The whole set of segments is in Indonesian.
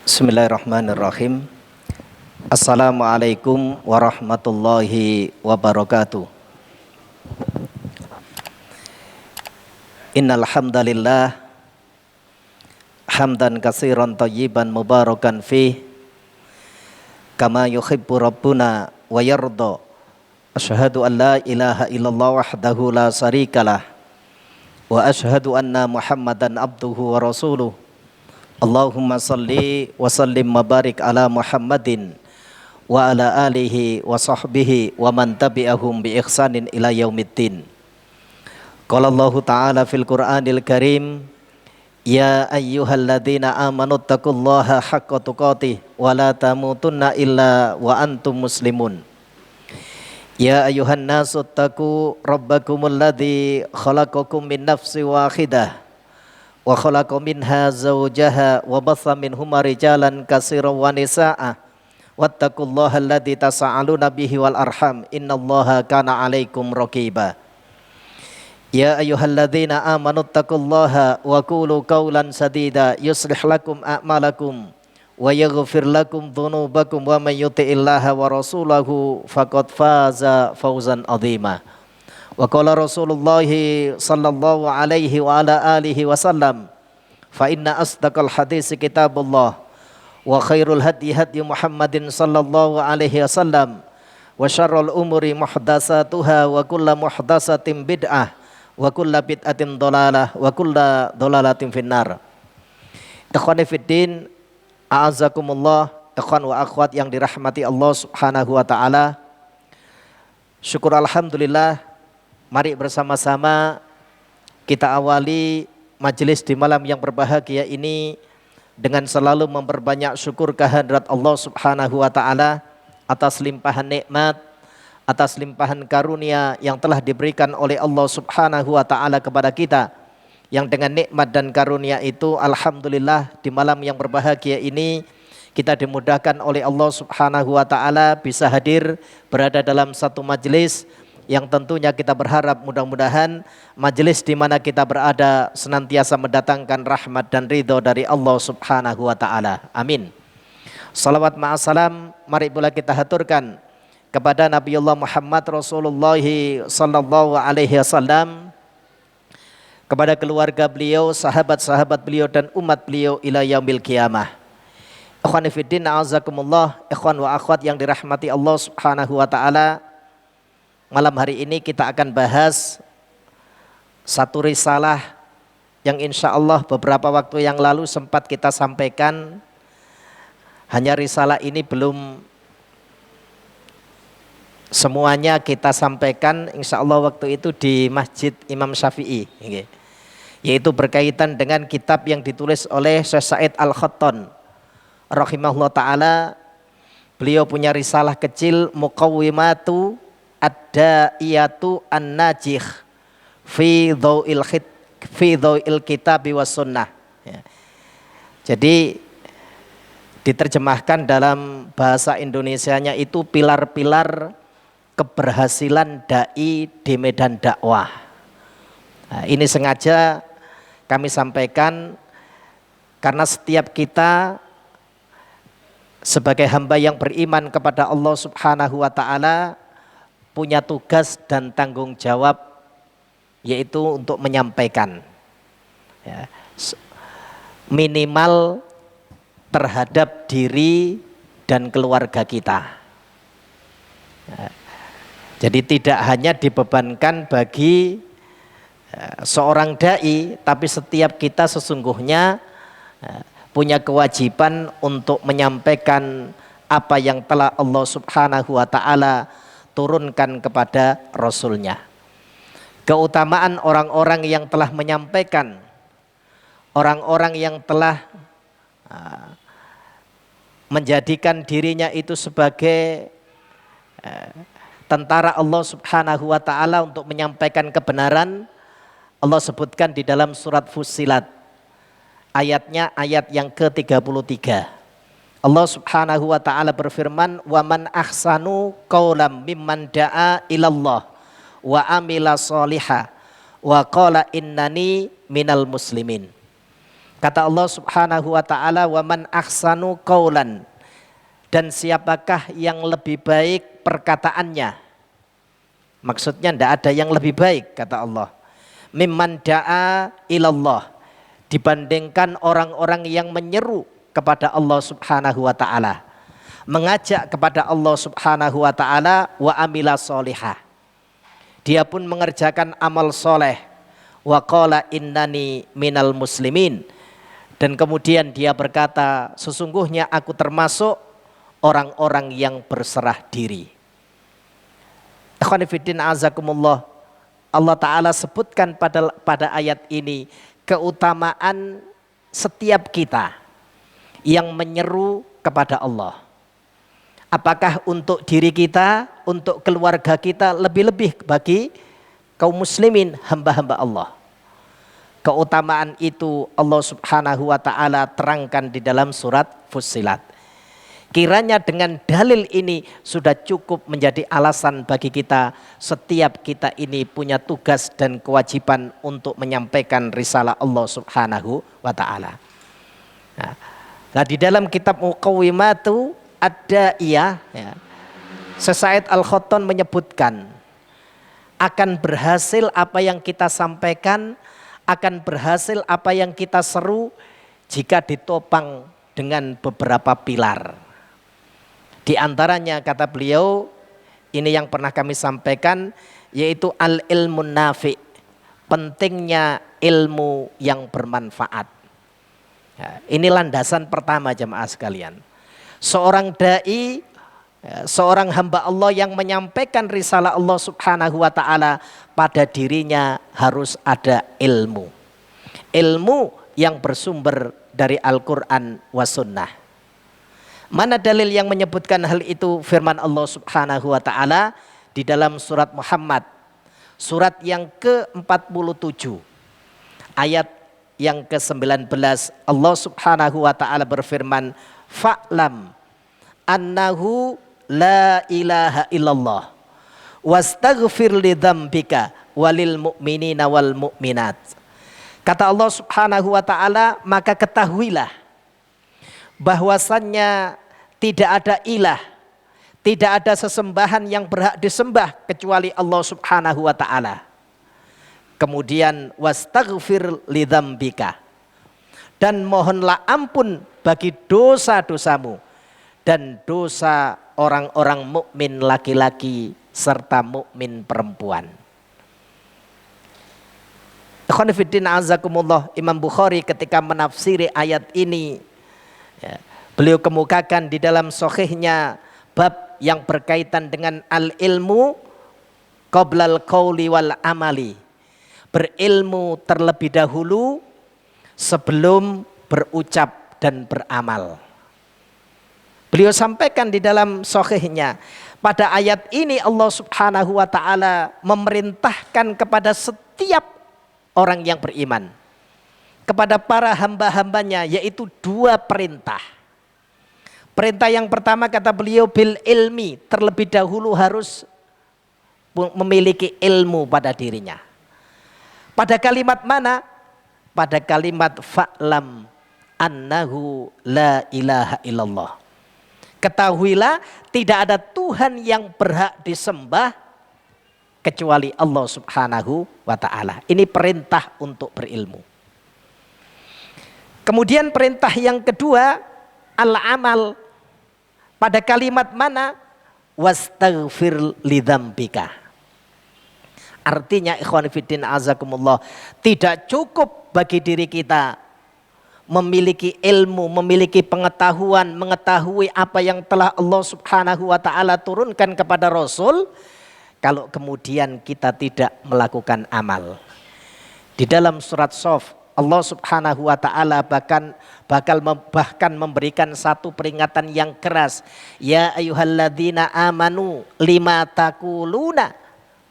Bismillahirrahmanirrahim. Assalamualaikum warahmatullahi wabarakatuh. Innal hamdalillah hamdan katsiran thayyiban mubarakan fih kama yuhibbu rabbuna wa yarda. Asyhadu an la ilaha illallah wahdahu la syarikalah wa asyhadu anna Muhammadan abduhu wa rasuluh. Allahumma salli wa sallim mabarik ala Muhammadin wa ala alihi wa sahbihi wa man tabi'ahum bi ihsanin ila yaumiddin. Qala Allah Ta'ala fil Qur'anil Karim, ya ayyuhalladzina amanu taqullaha haqqa tuqatih wa la tamutunna illa wa antum muslimun. Ya ayyuhan nasu taqu rabbakumul ladzi khalaqakum min nafsin wahidah wa khalaqa minha zawjaha wa batha minhuma rijalan katsiran wa nisaa'a wattaqullaha alladzi tasaaluna bihi wal arham innallaha kana 'alaikum raqiba. Ya ayyuhalladzina amanu taqullaha wa qulu qawlan sadida yuslih lakum a'malakum wa yaghfir lakum dhunubakum wa may yuti'illaha wa rasulahu faqad faza fawzan 'azima. Wa qala Rasulullah sallallahu alaihi wa ala alihi wasallam, fa inna asdaqal hadits kitabullah wa khairul hadi hadi Muhammadin sallallahu alaihi wasallam wa syarrul umuri muhdatsatuha wa kullu muhdatsatin bid'ah wa kullu bid'atin dhalalah wa kullu dhalalatin finnar. Ikhwani fiddin, a'azzakumullah, ikhwan wa akhwat yang dirahmati Allah Subhanahu wa taala. Syukur alhamdulillah, mari bersama-sama kita awali majelis di malam yang berbahagia ini dengan selalu memperbanyak syukur kehadirat Allah Subhanahu wa taala atas limpahan nikmat, atas limpahan karunia yang telah diberikan oleh Allah Subhanahu wa taala kepada kita. Yang dengan nikmat dan karunia itu alhamdulillah di malam yang berbahagia ini kita dimudahkan oleh Allah Subhanahu wa taala bisa hadir berada dalam satu majelis yang tentunya kita berharap mudah-mudahan majelis di mana kita berada senantiasa mendatangkan rahmat dan ridho dari Allah Subhanahu wa taala. Amin. Salawat ma'assalam mari pula kita haturkan kepada Nabiullah Muhammad Rasulullah sallallahu alaihi wasallam, kepada keluarga beliau, sahabat-sahabat beliau dan umat beliau ila yaumil qiyamah. Ikhwani fiddin, a'azakumullah, ikhwan wa akhwat yang dirahmati Allah Subhanahu wa taala. Malam hari ini kita akan bahas satu risalah yang insya Allah beberapa waktu yang lalu sempat kita sampaikan. Hanya risalah ini belum semuanya kita sampaikan insya Allah waktu itu di Masjid Imam Syafi'i, yaitu berkaitan dengan kitab yang ditulis oleh Syekh Said Al-Khatton rahimahullah ta'ala. Beliau punya risalah kecil Muqawwimatu Ad-Da'iyatu An-Najih fi dhawil kitabi was sunnah. Ya. Jadi diterjemahkan dalam bahasa Indonesianya itu pilar-pilar keberhasilan dai di medan dakwah. Nah, ini sengaja kami sampaikan karena setiap kita sebagai hamba yang beriman kepada Allah Subhanahu wa taala punya tugas dan tanggung jawab, yaitu untuk menyampaikan, ya, minimal terhadap diri dan keluarga kita. Ya, jadi tidak hanya dibebankan bagi seorang dai, tapi setiap kita sesungguhnya punya kewajiban untuk menyampaikan apa yang telah Allah Subhanahu wa taala turunkan kepada Rasulnya. Keutamaan orang-orang yang telah menyampaikan, orang-orang yang telah menjadikan dirinya itu sebagai tentara Allah Subhanahu wa taala untuk menyampaikan kebenaran. Allah sebutkan di dalam surat Fussilat, ayatnya ayat yang ke-33. Allah Subhanahu wa taala berfirman, "Wa man ahsanu qaulam mimman da'a ilallah wa amila sholiha wa qala innani minal muslimin." Kata Allah Subhanahu wa taala, "Wa man ahsanu qaulan." Dan siapakah yang lebih baik perkataannya? Maksudnya tidak ada yang lebih baik, kata Allah. Mimman da'a ilallah, dibandingkan orang-orang yang menyeru kepada Allah Subhanahu wa taala, mengajak kepada Allah Subhanahu wa taala, wa amila solihah. Dia pun mengerjakan amal soleh. Wa qala innani minal muslimin. Dan kemudian dia berkata, sesungguhnya aku termasuk orang-orang yang berserah diri. Ikhwan fillah azakumullah, Allah Ta'ala sebutkan pada ayat ini keutamaan setiap kita yang menyeru kepada Allah. Apakah untuk diri kita, untuk keluarga kita, lebih-lebih bagi kaum muslimin, hamba-hamba Allah. Keutamaan itu Allah Subhanahu wa taala terangkan di dalam surat Fussilat. Kiranya dengan dalil ini sudah cukup menjadi alasan bagi kita, setiap kita ini punya tugas dan kewajiban untuk menyampaikan risalah Allah Subhanahu wa taala. Nah, di dalam kitab Muqawwimatu Ad-Da'iyah, Syekh Al-Khattan menyebutkan akan berhasil apa yang kita sampaikan, akan berhasil apa yang kita seru jika ditopang dengan beberapa pilar. Di antaranya kata beliau, ini yang pernah kami sampaikan, yaitu al-ilmun nafi', pentingnya ilmu yang bermanfaat. Ini landasan pertama jemaah sekalian. Seorang da'i, seorang hamba Allah yang menyampaikan risalah Allah Subhanahu wa taala, pada dirinya harus ada ilmu. Ilmu yang bersumber dari Al-Qur'an wa sunnah. Mana dalil yang menyebutkan hal itu? Firman Allah Subhanahu wa taala di dalam surat Muhammad, surat yang ke-47, ayat yang ke-19. Allah Subhanahu wa taala berfirman, "Fa'lam annahu la ilaha illallah wastaghfir li dzambika walil mu'minina wal mu'minat." Kata Allah Subhanahu wa taala, maka ketahuilah bahwasannya tidak ada ilah, tidak ada sesembahan yang berhak disembah kecuali Allah Subhanahu wa taala. Kemudian wastaghfir li dzambika, dan mohonlah ampun bagi dosa-dosamu dan dosa orang-orang mukmin laki-laki serta mukmin perempuan. Ikhwan fillah azakumullah, Imam Bukhari ketika menafsiri ayat ini, beliau kemukakan di dalam sahihnya bab yang berkaitan dengan al-ilmu qoblal qauli wal amali, berilmu terlebih dahulu sebelum berucap dan beramal. Beliau sampaikan di dalam sahihnya, pada ayat ini Allah Subhanahu wa taala memerintahkan kepada setiap orang yang beriman, kepada para hamba-hambanya, yaitu dua perintah. Perintah yang pertama kata beliau bil ilmi, terlebih dahulu harus memiliki ilmu pada dirinya. Pada kalimat mana? Pada kalimat fa'lam annahu la ilaha illallah. Ketahuilah tidak ada Tuhan yang berhak disembah kecuali Allah Subhanahu wa ta'ala. Ini perintah untuk berilmu. Kemudian perintah yang kedua al-amal. Pada kalimat mana? Wastaghfir li dzambika. Artinya ikhwan fillah azakumullah, tidak cukup bagi diri kita memiliki ilmu, memiliki pengetahuan, mengetahui apa yang telah Allah Subhanahu wa ta'ala turunkan kepada Rasul, kalau kemudian kita tidak melakukan amal. Di dalam surat Shaf, Allah Subhanahu wa ta'ala bahkan memberikan satu peringatan yang keras. Ya ayyuhalladzina amanu lima taquluna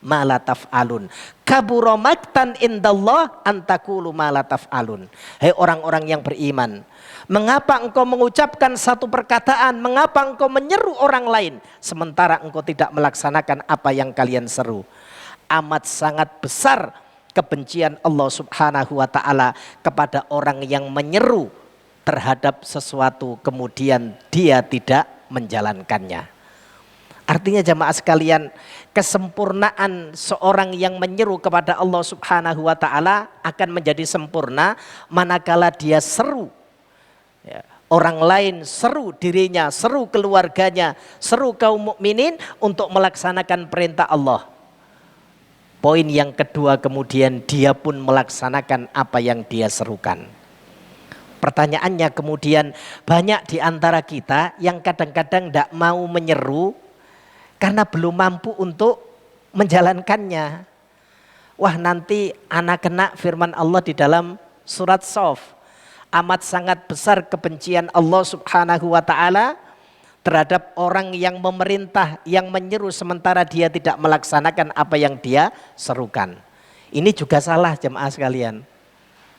ma la taf'alun. Kabura maktan indallah an taqulu ma la taf'alun. Hai orang-orang yang beriman, mengapa engkau mengucapkan satu perkataan, mengapa engkau menyeru orang lain sementara engkau tidak melaksanakan apa yang kalian seru? Amat sangat besar kebencian Allah Subhanahu wa taala kepada orang yang menyeru terhadap sesuatu kemudian dia tidak menjalankannya. Artinya jamaah sekalian, kesempurnaan seorang yang menyeru kepada Allah Subhanahu wa taala akan menjadi sempurna manakala dia seru ya, orang lain, seru dirinya, seru keluarganya, seru kaum mukminin untuk melaksanakan perintah Allah. Poin yang kedua kemudian dia pun melaksanakan apa yang dia serukan. Pertanyaannya kemudian banyak di antara kita yang kadang-kadang tidak mau menyeru karena belum mampu untuk menjalankannya. Wah, nanti anak kena firman Allah di dalam surat Shaf. Amat sangat besar kebencian Allah Subhanahu wa taala terhadap orang yang memerintah, yang menyeru sementara dia tidak melaksanakan apa yang dia serukan. Ini juga salah jemaah sekalian.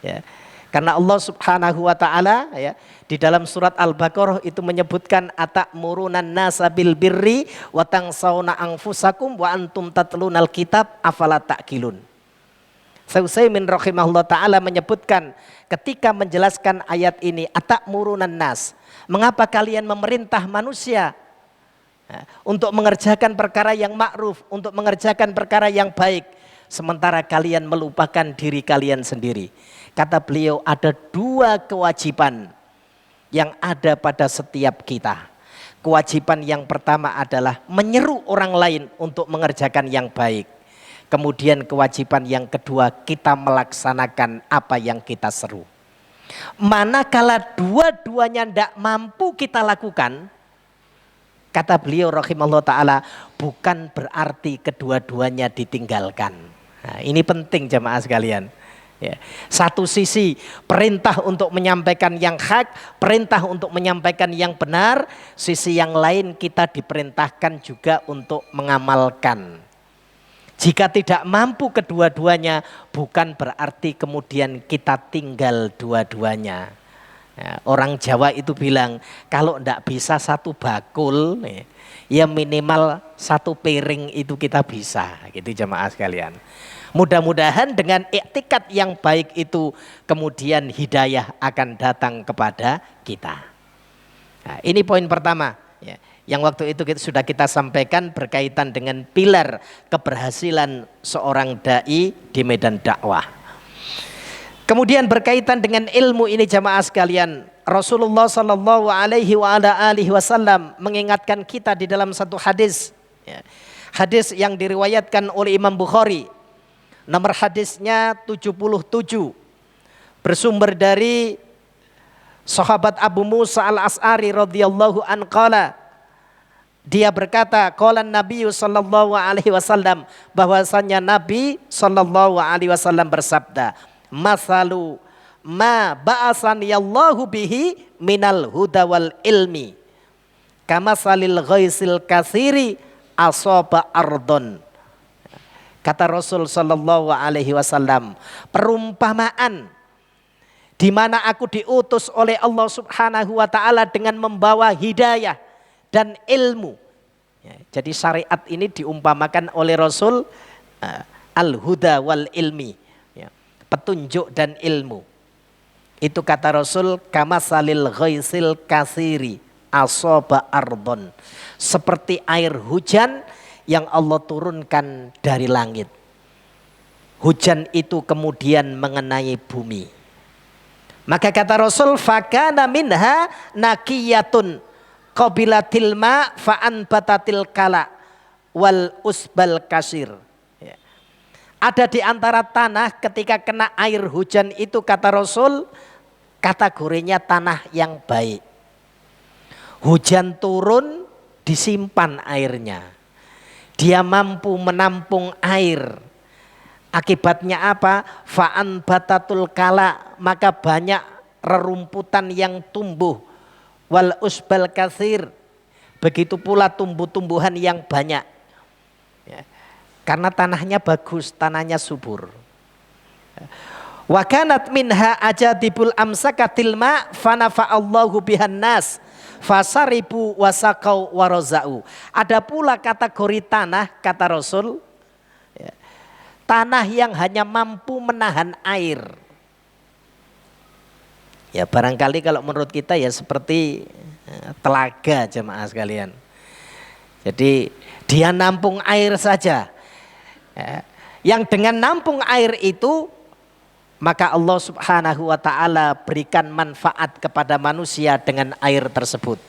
Ya. Karena Allah Subhanahu wa taala ya di dalam surat Al-Baqarah itu menyebutkan atamuruna nasa bil birri wa tansawna anfusakum wa antum tatlunal kitab afala ta'qilun. Utsaimin rahimahullah taala menyebutkan ketika menjelaskan ayat ini atamuruna nas, mengapa kalian memerintah manusia untuk mengerjakan perkara yang ma'ruf, untuk mengerjakan perkara yang baik, sementara kalian melupakan diri kalian sendiri. Kata beliau, ada dua kewajiban yang ada pada setiap kita. Kewajiban yang pertama adalah menyeru orang lain untuk mengerjakan yang baik. Kemudian kewajiban yang kedua, kita melaksanakan apa yang kita seru. Manakala dua-duanya tidak mampu kita lakukan, kata beliau rahimahullah ta'ala, bukan berarti kedua-duanya ditinggalkan. Nah, ini penting jemaah sekalian. Ya. Satu sisi perintah untuk menyampaikan yang hak, perintah untuk menyampaikan yang benar. Sisi yang lain kita diperintahkan juga untuk mengamalkan. Jika tidak mampu kedua-duanya, bukan berarti kemudian kita tinggal dua-duanya. Ya, orang Jawa itu bilang, kalau tidak bisa satu bakul, ya minimal satu piring itu kita bisa. Gitu jemaah sekalian. Mudah-mudahan dengan iktikad yang baik itu kemudian hidayah akan datang kepada kita. Nah, ini poin pertama ya, yang waktu itu sudah kita sampaikan berkaitan dengan pilar keberhasilan seorang dai di medan dakwah. Kemudian berkaitan dengan ilmu ini jamaah sekalian, Rasulullah Shallallahu Alaihi Wasallam mengingatkan kita di dalam satu hadis, ya, hadis yang diriwayatkan oleh Imam Bukhari. Nomor hadisnya 77, bersumber dari sahabat Abu Musa al-As'ari radhiyallahu an qala, dia berkata qala Nabi sallallahu alaihi wasallam, bahwasanya Nabi sallallahu alaihi wasallam bersabda, masalu ma ba'asani Allahu bihi minal huda wal ilmi kamasalil ghaisil katsiri asaba ardon. Kata Rasul sallallahu alaihi wasallam, perumpamaan di mana aku diutus oleh Allah Subhanahu wa taala dengan membawa hidayah dan ilmu. Ya, jadi syariat ini diumpamakan oleh Rasul al-huda wal ilmi, ya, petunjuk dan ilmu. Itu kata Rasul kamasalil ghaisil katsiri asaba ardon. Seperti air hujan yang Allah turunkan dari langit. Hujan itu kemudian mengenai bumi. Maka kata Rasul, fakana minha nakiyatun qabilatil ma fa'anbatatil kala wal usbal kasir. Ya. Ada di antara tanah ketika kena air hujan itu kata Rasul, kategorinya tanah yang baik. Hujan turun, disimpan airnya. Dia mampu menampung air. Akibatnya apa? Fa'an batatul kala, maka banyak rerumputan yang tumbuh. Wal usbal katsir, begitu pula tumbuh-tumbuhan yang banyak. Ya. Karena tanahnya bagus, tanahnya subur. Wa kanat minha ajadibul amsakatil ma fanafa'allahu bihan nas. Fasaribu wasakau warozau. Ada pula kategori tanah kata Rasul, ya, tanah yang hanya mampu menahan air. Ya barangkali kalau menurut kita ya seperti telaga jemaah sekalian. Jadi dia nampung air saja. Ya, yang dengan nampung air itu maka Allah Subhanahu wa ta'ala berikan manfaat kepada manusia dengan air tersebut.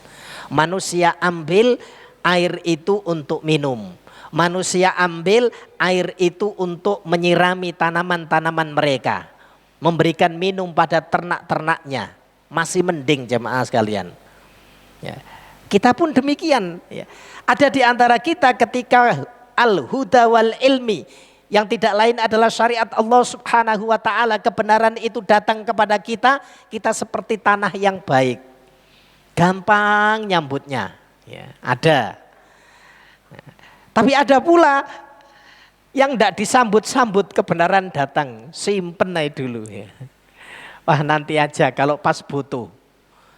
Manusia ambil air itu untuk minum. Manusia ambil air itu untuk menyirami tanaman-tanaman mereka. Memberikan minum pada ternak-ternaknya. Masih mending jemaah sekalian. Ya. Kita pun demikian. Ya. Ada di antara kita ketika al-huda wal ilmi, yang tidak lain adalah syariat Allah Subhanahu wa ta'ala, kebenaran itu datang kepada kita, kita seperti tanah yang baik, gampang nyambutnya. Ya, ada. Tapi ada pula yang tidak disambut-sambut kebenaran datang, simpen aja dulu. Ya. Wah nanti aja kalau pas butuh.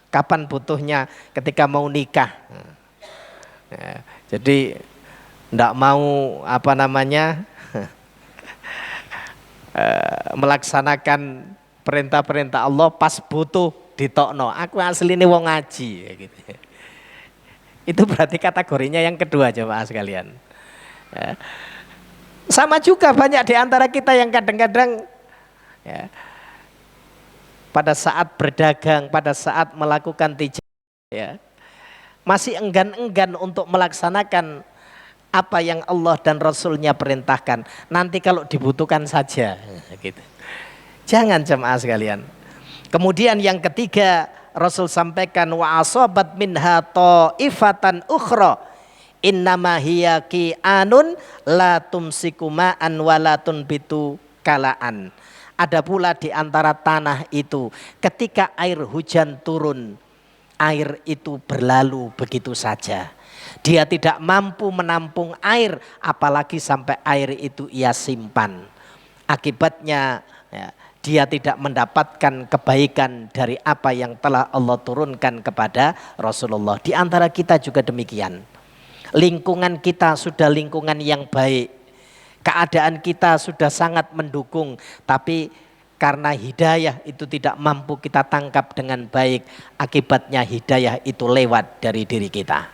Kapan butuhnya? Ketika mau nikah. Ya, jadi tidak mau melaksanakan perintah-perintah Allah pas butuh ditokno. Aku asli ini wong ngaji ya gitu. Itu berarti kategorinya yang kedua jemaah sekalian. Ya. Sama juga banyak di antara kita yang kadang-kadang ya, pada saat berdagang, pada saat melakukan tijarah ya, masih enggan-enggan untuk melaksanakan apa yang Allah dan Rasulnya perintahkan. Nanti kalau dibutuhkan saja. Gitu. Jangan jemaah sekalian. Kemudian yang ketiga Rasul sampaikan wa asabat minha ta'ifatan ukhra innama hiya qi'anun la tumsiku ma'an wa la tunbitu kalaan. Ada pula di antara tanah itu ketika air hujan turun, air itu berlalu begitu saja. Dia tidak mampu menampung air, apalagi sampai air itu ia simpan. Akibatnya ya, dia tidak mendapatkan kebaikan dari apa yang telah Allah turunkan kepada Rasulullah. Di antara kita juga demikian. Lingkungan kita sudah lingkungan yang baik. Keadaan kita sudah sangat mendukung, tapi karena hidayah itu tidak mampu kita tangkap dengan baik, akibatnya hidayah itu lewat dari diri kita.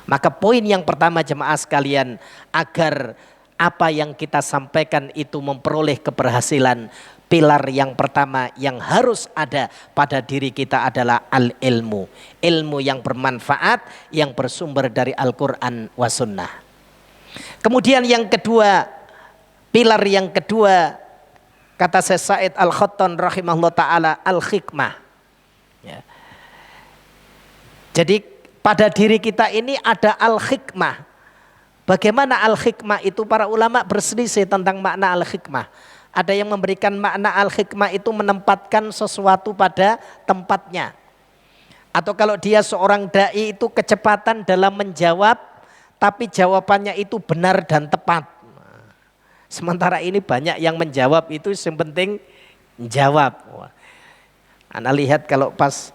Maka poin yang pertama jemaah sekalian, agar apa yang kita sampaikan itu memperoleh keberhasilan, pilar yang pertama yang harus ada pada diri kita adalah al-ilmu. Ilmu yang bermanfaat, yang bersumber dari Al-Quran wa Sunnah. Kemudian yang kedua, pilar yang kedua, kata Syekh Said Al-Khattan rahimahullah ta'ala, al-hikmah. Ya. Jadi pada diri kita ini ada al-hikmah. Bagaimana al-hikmah itu? Para ulama berselisih tentang makna al-hikmah. Ada yang memberikan makna al-hikmah itu menempatkan sesuatu pada tempatnya. Atau kalau dia seorang da'i itu kecepatan dalam menjawab, tapi jawabannya itu benar dan tepat. Sementara ini banyak yang menjawab itu yang penting jawab. Anda lihat kalau pas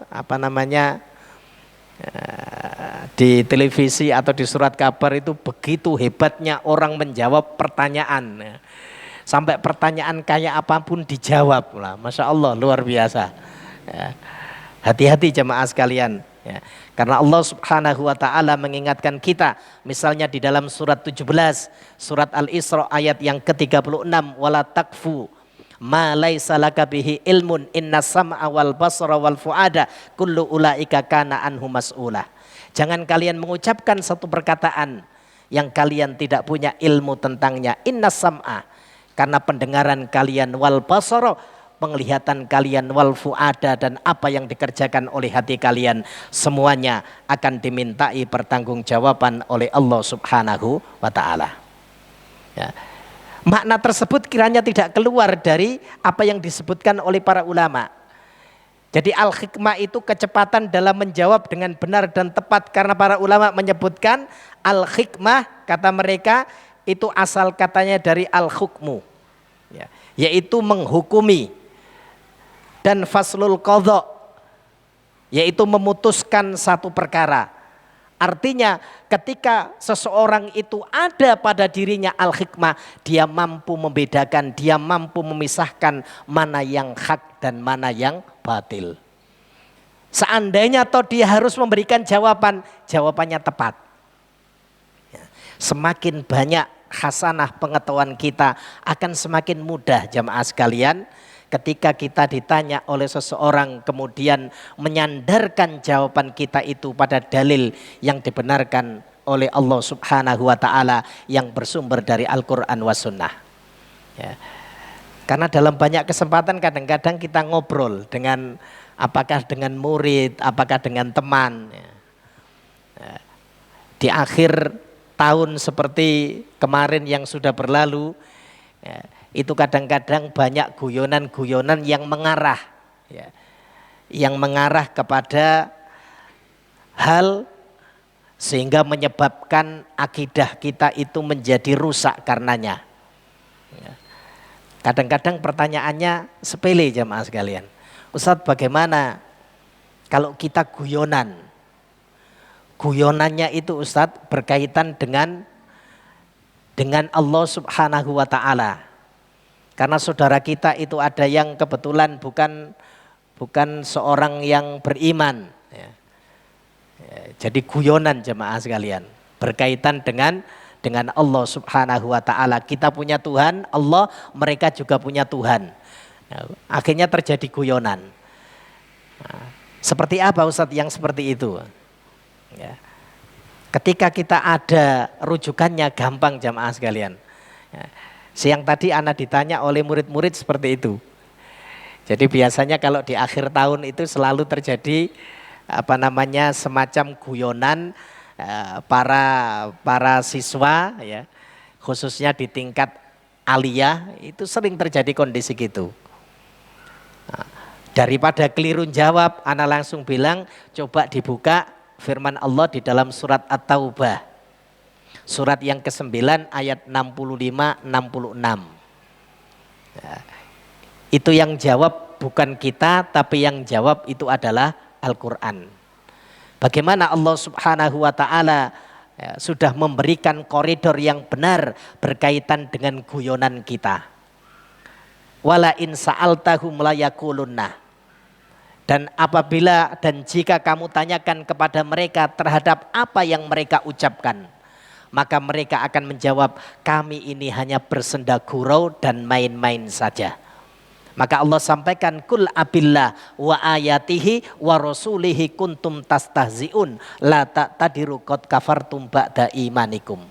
di televisi atau di surat kabar itu begitu hebatnya orang menjawab pertanyaan. Sampai pertanyaan kayak apapun dijawab lah. Masya Allah luar biasa. Hati-hati jemaah sekalian. Ya. Karena Allah Subhanahu wa ta'ala mengingatkan kita, misalnya di dalam surat 17, surat Al-Isra ayat yang ke-36, wala takfu ma laisa laka bihi ilmun inna sam'a wal basara wal fuada kullu ulaika kana anhu mas'ulah. Jangan kalian mengucapkan satu perkataan yang kalian tidak punya ilmu tentangnya. Inna sam'a, karena pendengaran kalian, wal basara, penglihatan kalian, wal fuada, dan apa yang dikerjakan oleh hati kalian, semuanya akan dimintai pertanggungjawaban oleh Allah Subhanahu wa ta'ala. Ya. Makna tersebut kiranya tidak keluar dari apa yang disebutkan oleh para ulama. Jadi al-hikmah itu kecepatan dalam menjawab dengan benar dan tepat, karena para ulama menyebutkan al-hikmah, kata mereka itu asal katanya dari al-hukmu, ya, yaitu menghukumi, dan faslul qadha, yaitu memutuskan satu perkara. Artinya ketika seseorang itu ada pada dirinya al-hikmah, dia mampu membedakan, dia mampu memisahkan mana yang hak dan mana yang batil. Seandainya toh dia harus memberikan jawaban, jawabannya tepat. Semakin banyak hasanah pengetahuan kita, akan semakin mudah jamaah sekalian. Ketika kita ditanya oleh seseorang kemudian menyandarkan jawaban kita itu pada dalil yang dibenarkan oleh Allah Subhanahu wa taala yang bersumber dari Al-Qur'an was sunnah. Ya. Karena dalam banyak kesempatan kadang-kadang kita ngobrol dengan apakah dengan murid, apakah dengan teman. Ya. Di akhir tahun seperti kemarin yang sudah berlalu, ya, itu kadang-kadang banyak guyonan-guyonan yang mengarah, ya, yang mengarah kepada hal sehingga menyebabkan akidah kita itu menjadi rusak karenanya. Ya. Kadang-kadang pertanyaannya sepele jamaah sekalian. Ustadz, bagaimana kalau kita guyonan? Guyonannya itu Ustadz berkaitan dengan Allah Subhanahu wa taala. Karena saudara kita itu ada yang kebetulan bukan seorang yang beriman. Ya. Jadi guyonan jemaah sekalian berkaitan dengan Allah Subhanahu wa taala. Kita punya Tuhan, Allah, mereka juga punya Tuhan. Nah, akhirnya terjadi guyonan. Nah, seperti apa Ustadz yang seperti itu? Ya. Ketika kita ada rujukannya gampang jemaah sekalian. Ya. Siang tadi anak ditanya oleh murid-murid seperti itu. Jadi biasanya kalau di akhir tahun itu selalu terjadi semacam guyonan para siswa, ya, khususnya di tingkat aliyah itu sering terjadi kondisi gitu. Nah, daripada keliru jawab, anak langsung bilang coba dibuka firman Allah di dalam surat At-Taubah. Surat yang ke-9 ayat 65-66. Ya, itu yang jawab bukan kita, tapi yang jawab itu adalah Al-Quran. Bagaimana Allah Subhanahu wa taala sudah memberikan koridor yang benar berkaitan dengan guyonan kita. Wala in sa'altahum la yaqulunna. Dan apabila dan jika kamu tanyakan kepada mereka terhadap apa yang mereka ucapkan, maka mereka akan menjawab, kami ini hanya bersenda gurau dan main-main saja. Maka Allah sampaikan, kul abillah wa ayatihi wa rasulihi kuntum tastahzi'un la ta'tadiru qad kafartum ba'da imanikum.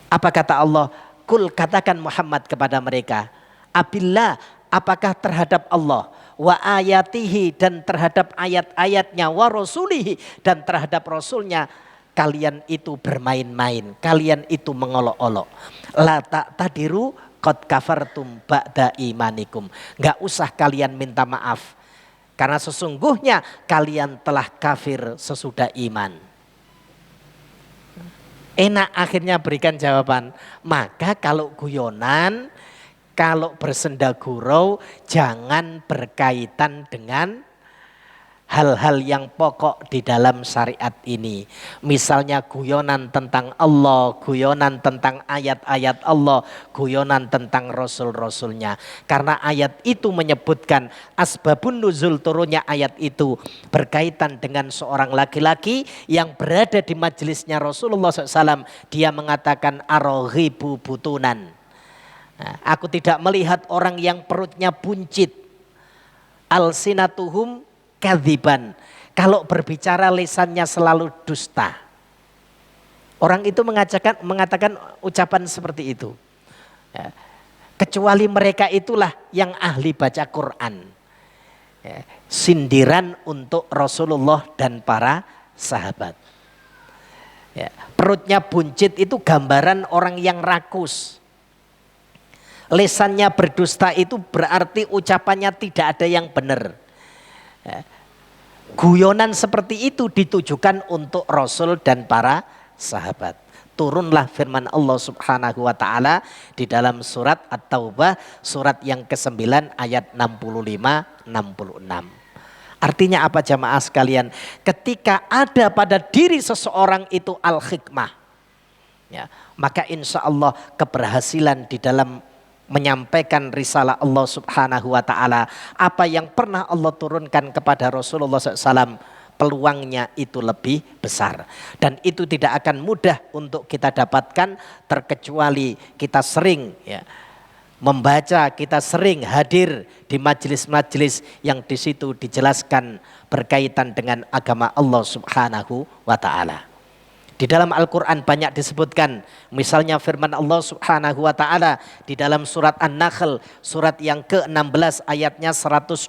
Apa kata Allah? Kul, katakan Muhammad kepada mereka, abillah, apakah terhadap Allah, wa ayatihi, dan terhadap ayat-ayatnya, wa rasulihi, dan terhadap rasulnya kalian itu bermain-main, kalian itu mengolok-olok. La ta'tadiru qad kafartum ba'da imanikum. Enggak usah kalian minta maaf, karena sesungguhnya kalian telah kafir sesudah iman. Enak akhirnya berikan jawaban. Maka kalau guyonan, kalau bersenda gurau, jangan berkaitan dengan hal-hal yang pokok di dalam syariat ini. Misalnya guyonan tentang Allah, guyonan tentang ayat-ayat Allah, guyonan tentang rasul-rasulnya. Karena ayat itu menyebutkan asbabun nuzul turunnya ayat itu berkaitan dengan seorang laki-laki yang berada di majelisnya Rasulullah SAW. Dia mengatakan araghibu butunan. Nah, aku tidak melihat orang yang perutnya buncit. Alsinatuhum kadziban, kalau berbicara lisannya selalu dusta. Orang itu mengatakan ucapan seperti itu. Ya. Kecuali mereka itulah yang ahli baca Quran. Ya. Sindiran untuk Rasulullah dan para sahabat. Ya. Perutnya buncit itu gambaran orang yang rakus. Lisannya berdusta itu berarti ucapannya tidak ada yang benar. Ya. Guyonan seperti itu ditujukan untuk Rasul dan para sahabat. Turunlah firman Allah Subhanahu wa taala di dalam surat At-Taubah, surat yang ke-9 ayat 65-66. Artinya apa jamaah sekalian? Ketika ada pada diri seseorang itu al-hikmah, ya, maka insya Allah keberhasilan di dalam menyampaikan risalah Allah subhanahu wa ta'ala, apa yang pernah Allah turunkan kepada Rasulullah SAW, peluangnya itu lebih besar. Dan itu tidak akan mudah untuk kita dapatkan terkecuali kita sering membaca, kita sering hadir di majelis-majelis yang di situ dijelaskan berkaitan dengan agama Allah subhanahu wa ta'ala. Di dalam Al-Quran banyak disebutkan, misalnya firman Allah subhanahu wa ta'ala di dalam surat An-Nahl, surat yang ke-16 ayatnya 125.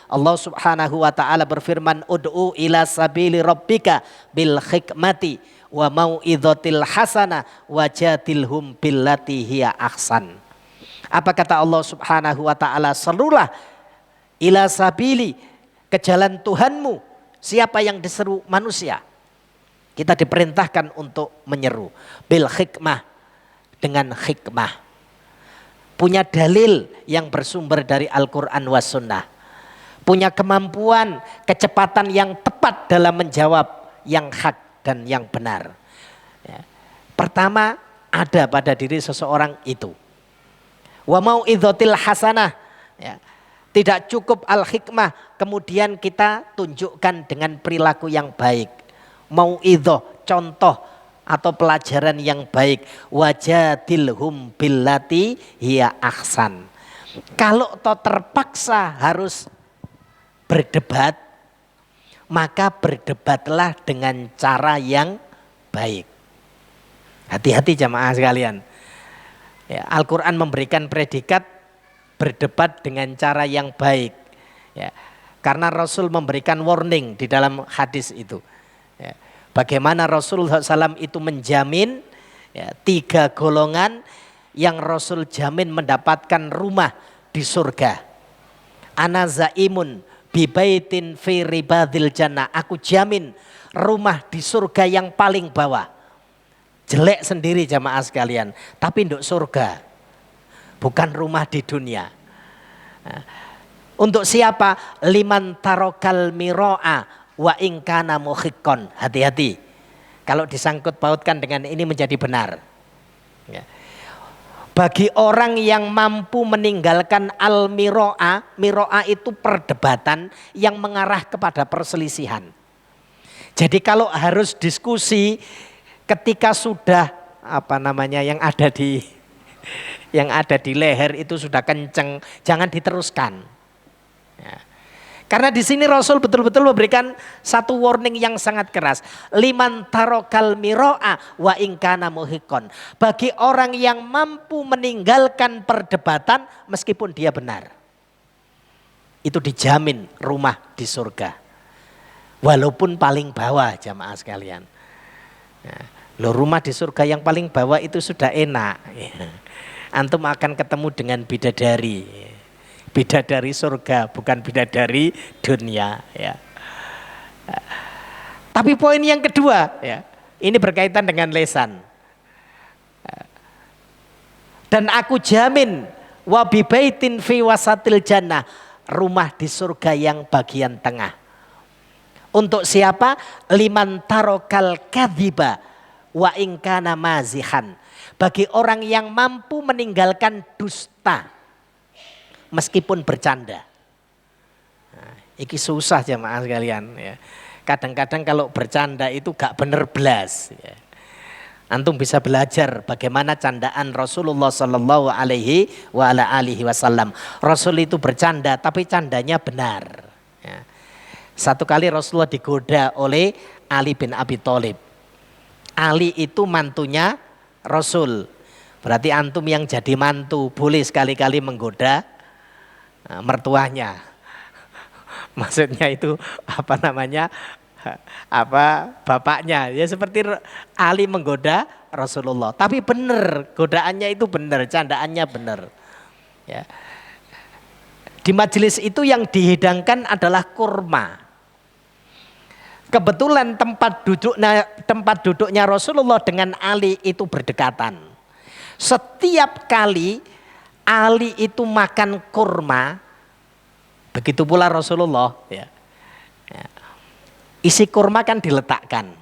Allah subhanahu wa ta'ala berfirman, Ud'u ila sabili rabbika bil hikmati wa mau'idhatil hasana wajadilhum billati hiya ahsan. Apa kata Allah subhanahu wa ta'ala? Serulah ila sabili, ke jalan Tuhanmu. Siapa yang diseru? Manusia. Kita diperintahkan untuk menyeru bil hikmah, dengan hikmah. Punya dalil yang bersumber dari Al-Quran was sunnah. Punya kemampuan, kecepatan yang tepat dalam menjawab yang hak dan yang benar. Ya. Pertama, ada pada diri seseorang itu. Wa mau'idhatil hasanah. Ya. Tidak cukup al-hikmah, kemudian kita tunjukkan dengan perilaku yang baik. Mau'idhah, contoh atau pelajaran yang baik. Wajadilhum billati hiya ahsan. Kalau toh terpaksa harus berdebat, maka berdebatlah dengan cara yang baik. Hati-hati jamaah sekalian. Ya, Al-Quran memberikan predikat berdebat dengan cara yang baik. Ya, karena Rasul memberikan warning di dalam hadis itu. Ya, bagaimana Rasulullah SAW itu menjamin 3 golongan yang Rasul jamin mendapatkan rumah di surga. Ana zaimun bibaitin fi ribadil jannah. Aku jamin rumah di surga yang paling bawah. Jelek sendiri jamaah sekalian, tapi untuk surga, bukan rumah di dunia. Nah, untuk siapa? Liman tarokal miro'a wa ingkana muhikkon. Hati-hati kalau disangkut pautkan dengan ini menjadi benar. Ya. Bagi orang yang mampu meninggalkan al-miro'a, miro'a itu perdebatan yang mengarah kepada perselisihan. Jadi kalau harus diskusi ketika sudah yang ada di leher itu sudah kenceng, jangan diteruskan. Ya. Karena di sini Rasul betul-betul memberikan satu warning yang sangat keras. Liman tarokal miro'a wa ingkana muhikkon. Bagi orang yang mampu meninggalkan perdebatan meskipun dia benar. Itu dijamin rumah di surga. Walaupun paling bawah jamaah sekalian. Nah, loh, rumah di surga yang paling bawah itu sudah enak. Antum akan ketemu dengan bidadari. Bidadari surga, bukan bidadari dunia. Ya. Tapi poin yang kedua, ini berkaitan dengan lesan. Dan aku jamin wabibaitin fi wasatil jannah, rumah di surga yang bagian tengah. Untuk siapa? Liman tarokal kadhiba wa ingkana mazihan. Bagi orang yang mampu meninggalkan dusta meskipun bercanda. Nah, iki susah jamaah sekalian. Ya. Kadang-kadang kalau bercanda itu gak bener belas. Ya. Antum bisa belajar bagaimana candaan Rasulullah Sallallahu Alaihi Wasallam. Rasul itu bercanda tapi candanya benar. Ya. Satu kali Rasulullah digoda oleh Ali bin Abi Thalib. Ali itu mantunya Rasul. Berarti antum yang jadi mantu boleh sekali-kali menggoda mertuanya. Maksudnya itu bapaknya. Ya seperti Ali menggoda Rasulullah. Tapi benar, godaannya itu benar, candaannya benar. Ya. Di majelis itu yang dihidangkan adalah kurma. Kebetulan tempat duduknya Rasulullah dengan Ali itu berdekatan. Setiap kali Ali itu makan kurma, Begitu pula Rasulullah ya. Ya. Isi kurma kan diletakkan.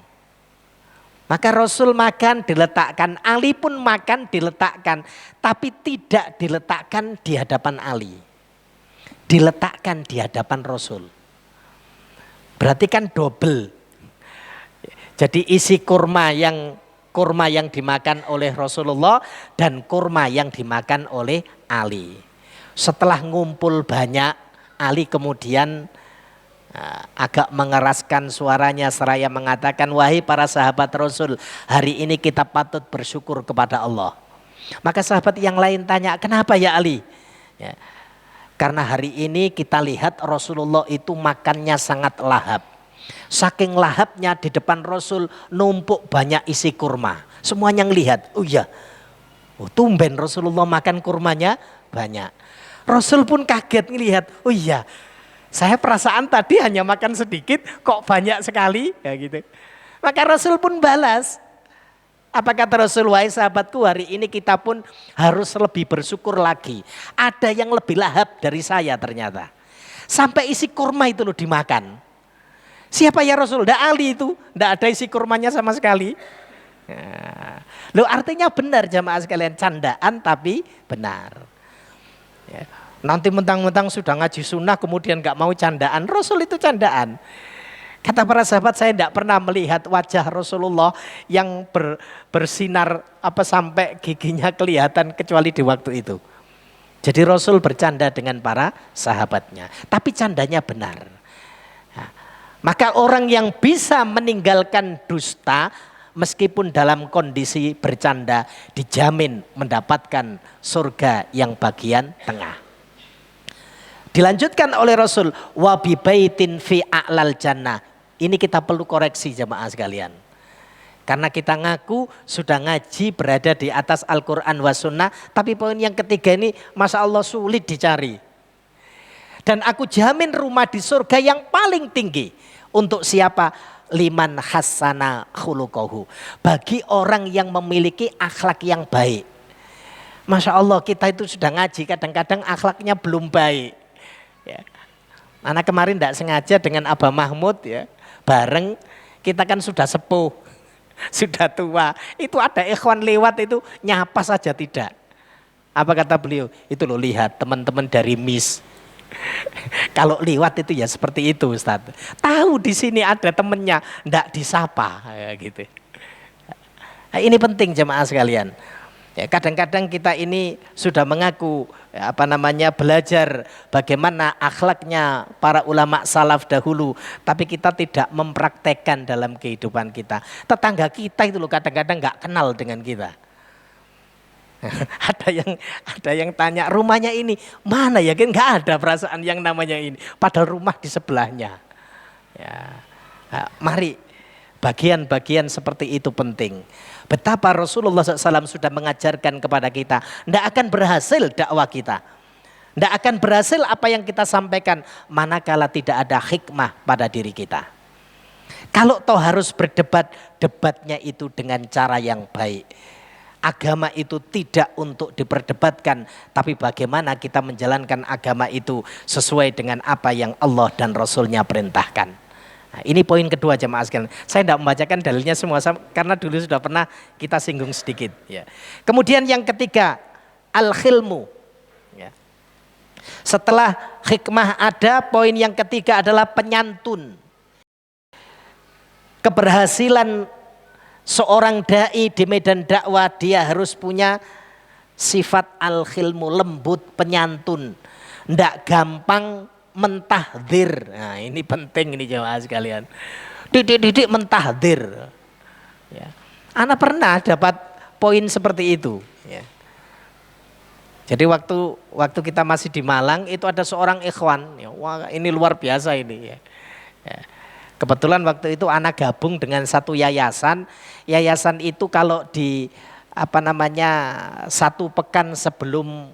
Maka Rasul makan diletakkan, Ali pun makan diletakkan, tapi tidak diletakkan di hadapan Ali. Diletakkan di hadapan Rasul. Berarti kan double. Jadi isi kurma yang dimakan oleh Rasulullah dan kurma yang dimakan oleh Ali. Setelah ngumpul banyak, Ali kemudian agak mengeraskan suaranya seraya mengatakan, wahai para sahabat Rasul, hari ini kita patut bersyukur kepada Allah. Maka sahabat yang lain tanya, kenapa ya Ali? Ya, karena hari ini kita lihat Rasulullah itu makannya sangat lahap. Saking lahapnya di depan Rasul numpuk banyak isi kurma. Semuanya ngelihat, oh iya, tumben Rasulullah makan kurmanya banyak. Rasul pun kaget ngelihat, oh iya, saya perasaan tadi hanya makan sedikit kok banyak sekali. Ya gitu. Maka Rasul pun balas. Apa kata Rasul? Wahai sahabatku, hari ini kita pun harus lebih bersyukur lagi. Ada yang lebih lahap dari saya ternyata. Sampai isi kurma itu loh dimakan. Siapa ya Rasul? Nggak Ali itu. Nggak ada isi kurmanya sama sekali. Nah, loh artinya benar jamaah sekalian. Candaan tapi benar. Ya. Nanti mentang-mentang sudah ngaji sunnah kemudian nggak mau candaan. Rasul itu candaan. Kata para sahabat, saya tidak pernah melihat wajah Rasulullah yang bersinar apa sampai giginya kelihatan kecuali di waktu itu. Jadi Rasul bercanda dengan para sahabatnya. Tapi candanya benar. Nah, maka orang yang bisa meninggalkan dusta meskipun dalam kondisi bercanda dijamin mendapatkan surga yang bagian tengah. Dilanjutkan oleh Rasul, wa bi baitin fi a'lal jannah. Ini kita perlu koreksi jemaah sekalian. Karena kita ngaku sudah ngaji berada di atas Al-Quran wa sunnah. Tapi poin yang ketiga ini Masya Allah sulit dicari. Dan aku jamin rumah di surga yang paling tinggi. Untuk siapa? Liman hassana khuluquhu. Bagi orang yang memiliki akhlak yang baik. Masya Allah kita itu sudah ngaji kadang-kadang akhlaknya belum baik. Ya. Anak kemarin tidak sengaja dengan Abah Mahmud ya. Bareng kita kan sudah sepuh. Sudah tua, itu ada ikhwan lewat itu nyapa saja tidak. Apa kata beliau? Itu loh lihat teman-teman dari MIS. Kalau lewat itu ya seperti itu Ustaz. Tahu di sini ada temennya, ndak disapa ya gitu. Nah, ini penting jemaah sekalian. Ya, kadang-kadang kita ini sudah mengaku ya, belajar bagaimana akhlaknya para ulama salaf dahulu, tapi kita tidak mempraktekkan dalam kehidupan kita. Tetangga kita itu loh kadang-kadang nggak kenal dengan kita. ada yang tanya rumahnya ini mana ya, kan nggak ada perasaan yang namanya ini. Padahal rumah di sebelahnya. Ya, nah, mari bagian-bagian seperti itu penting. Betapa Rasulullah SAW sudah mengajarkan kepada kita, tidak akan berhasil dakwah kita. Tidak akan berhasil apa yang kita sampaikan manakala tidak ada hikmah pada diri kita. Kalau toh harus berdebat, debatnya itu dengan cara yang baik. Agama itu tidak untuk diperdebatkan, tapi bagaimana kita menjalankan agama itu sesuai dengan apa yang Allah dan Rasulnya perintahkan. Nah, ini poin kedua jemaah sekalian. Saya tidak membacakan dalilnya semua karena dulu sudah pernah kita singgung sedikit. Ya. Kemudian yang ketiga, al-khilmu. Ya. Setelah hikmah ada, poin yang ketiga adalah penyantun. Keberhasilan seorang dai di medan dakwah dia harus punya sifat al-khilmu, lembut, penyantun. Tidak gampang mentahdir. Nah, ini penting ini jemaah sekalian. Didik mentahdir. Ya. Anak pernah dapat poin seperti itu. Ya. Jadi waktu kita masih di Malang itu ada seorang ikhwan. Ya, wah ini luar biasa ini. Ya. Ya. Kebetulan waktu itu anak gabung dengan satu yayasan. Yayasan itu kalau di satu pekan sebelum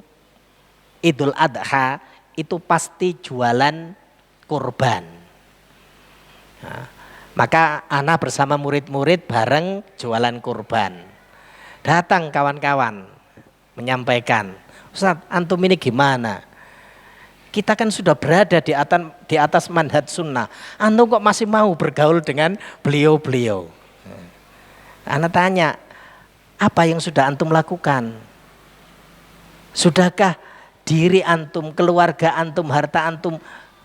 Idul Adha itu pasti jualan kurban. Nah, maka anak bersama murid-murid bareng jualan kurban. Datang kawan-kawan menyampaikan, Ustaz, antum ini gimana? Kita kan sudah berada di atas manhaj sunnah. Antum kok masih mau bergaul dengan beliau-beliau? Ana tanya, apa yang sudah antum lakukan? Sudahkah diri antum, keluarga antum, harta antum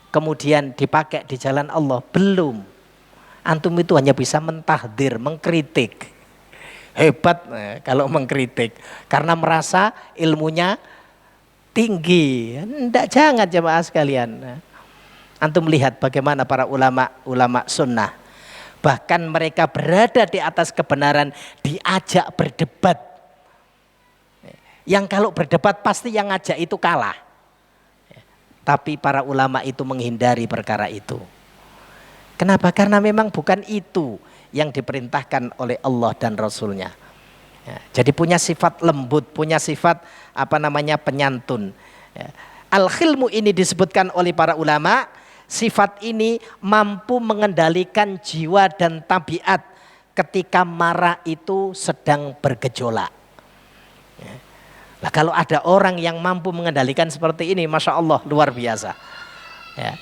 kemudian dipakai di jalan Allah? Belum. Antum itu hanya bisa mentahdir, mengkritik. Hebat kalau mengkritik karena merasa ilmunya tinggi. Tidak, jangan jemaah sekalian. Antum lihat bagaimana para ulama sunnah. Bahkan mereka berada di atas kebenaran, diajak berdebat. Yang kalau berdebat pasti yang ngajak itu kalah. Tapi para ulama itu menghindari perkara itu. Kenapa? Karena memang bukan itu yang diperintahkan oleh Allah dan Rasulnya. Ya, jadi punya sifat lembut, punya sifat penyantun. Ya. Al-khilmu ini disebutkan oleh para ulama, sifat ini mampu mengendalikan jiwa dan tabiat ketika marah itu sedang bergejolak. Ya. Nah, kalau ada orang yang mampu mengendalikan seperti ini, Masya Allah, luar biasa. Ya.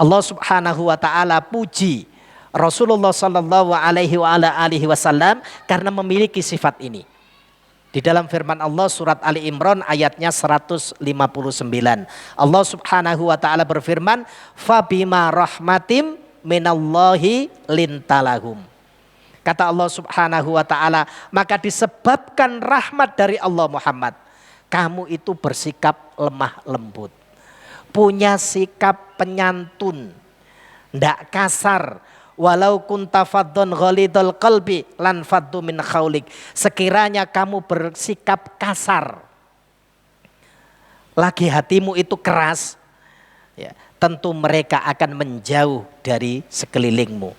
Allah Subhanahu wa ta'ala puji Rasulullah Sallallahu Alaihi Wasallam karena memiliki sifat ini. Di dalam firman Allah surat Ali Imran ayatnya 159. Allah Subhanahu wa taala berfirman, "Fabima rahmatim minallahi lintalahum." Kata Allah Subhanahu wa taala, maka disebabkan rahmat dari Allah Muhammad, kamu itu bersikap lemah lembut. Punya sikap penyantun, ndak kasar. Walau kunta faddon ghalidul qalbi lan faddu min khaulik. Sekiranya kamu bersikap kasar, lagi hatimu itu keras, ya, tentu mereka akan menjauh dari sekelilingmu.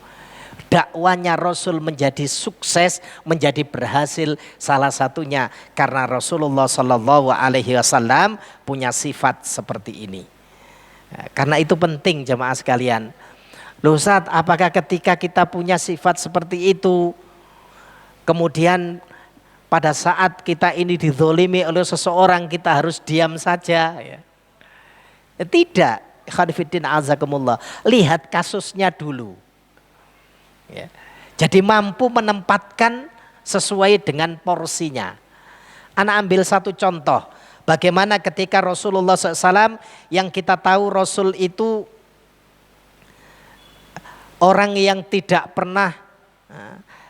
Dakwanya Rasul menjadi sukses, menjadi berhasil salah satunya karena Rasulullah Sallallahu Alaihi Wasallam punya sifat seperti ini. Ya, karena itu penting jemaah sekalian. Loh Ustaz, apakah ketika kita punya sifat seperti itu, kemudian pada saat kita ini dizolimi oleh seseorang kita harus diam saja? Ya. Tidak, khadifiddin azakumullah. Lihat kasusnya dulu. Ya. Jadi mampu menempatkan sesuai dengan porsinya. Ana ambil satu contoh. Bagaimana ketika Rasulullah SAW yang kita tahu Rasul itu orang yang tidak pernah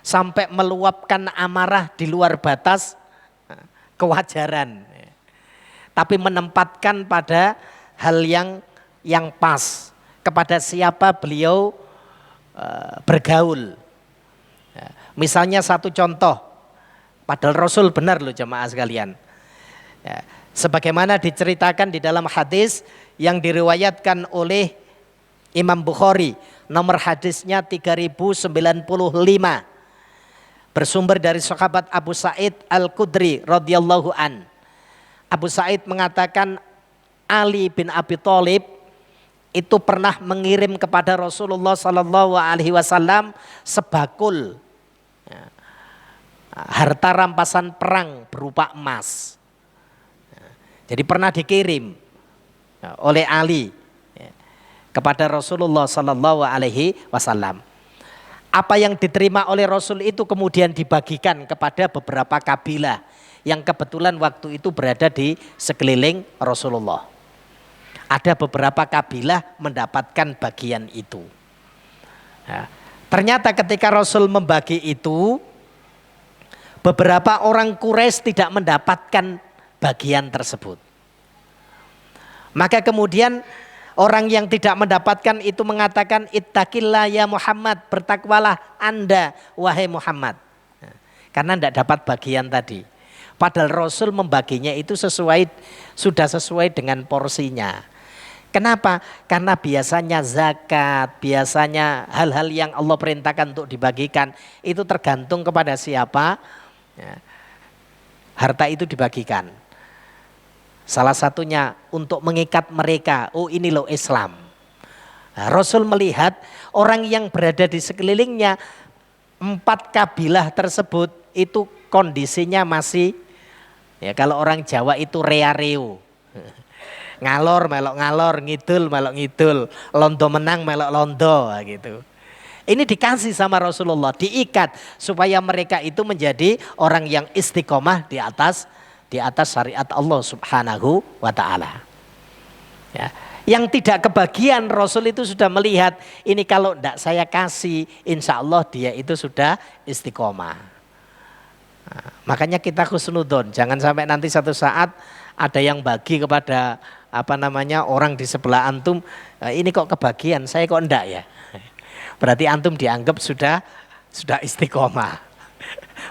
sampai meluapkan amarah di luar batas kewajaran. Tapi menempatkan pada hal yang pas. Kepada siapa beliau bergaul. Misalnya satu contoh. Padahal Rasul benar loh jemaah sekalian. Sebagaimana diceritakan di dalam hadis yang diriwayatkan oleh Imam Bukhari. Nomor hadisnya 3095. Bersumber dari sahabat Abu Sa'id Al-Khudri radhiyallahu an. Abu Sa'id mengatakan Ali bin Abi Thalib itu pernah mengirim kepada Rasulullah Sallallahu Alaihi Wasallam sebakul harta rampasan perang berupa emas. Jadi pernah dikirim oleh Ali kepada Rasulullah Sallallahu Alaihi Wasallam. Apa yang diterima oleh Rasul itu kemudian dibagikan kepada beberapa kabilah yang kebetulan waktu itu berada di sekeliling Rasulullah. Ada beberapa kabilah mendapatkan bagian itu. Nah, ternyata ketika Rasul membagi itu, beberapa orang Quraisy tidak mendapatkan bagian tersebut. Maka kemudian orang yang tidak mendapatkan itu mengatakan, ittaqillah ya Muhammad, bertakwalah Anda wahai Muhammad. Karena tidak dapat bagian tadi. Padahal Rasul membaginya itu sudah sesuai dengan porsinya. Kenapa? Karena biasanya zakat, biasanya hal-hal yang Allah perintahkan untuk dibagikan itu tergantung kepada siapa harta itu dibagikan. Salah satunya untuk mengikat mereka, oh ini loh Islam. Nah, Rasul melihat orang yang berada di sekelilingnya, 4 kabilah tersebut itu kondisinya masih, ya kalau orang Jawa itu rea-reo. ngalor melok ngalor, ngidul melok ngidul, londo menang melok londo gitu. Ini dikasih sama Rasulullah, diikat supaya mereka itu menjadi orang yang istiqomah di atas syariat Allah Subhanahu wa taala. Ya. Yang tidak kebagian, Rasul itu sudah melihat ini kalau tidak saya kasih, insya Allah dia itu sudah istiqomah. Nah, makanya kita husnudon, jangan sampai nanti satu saat ada yang bagi kepada orang di sebelah antum, ini kok kebagian, saya kok enggak ya. Berarti antum dianggap sudah istiqomah.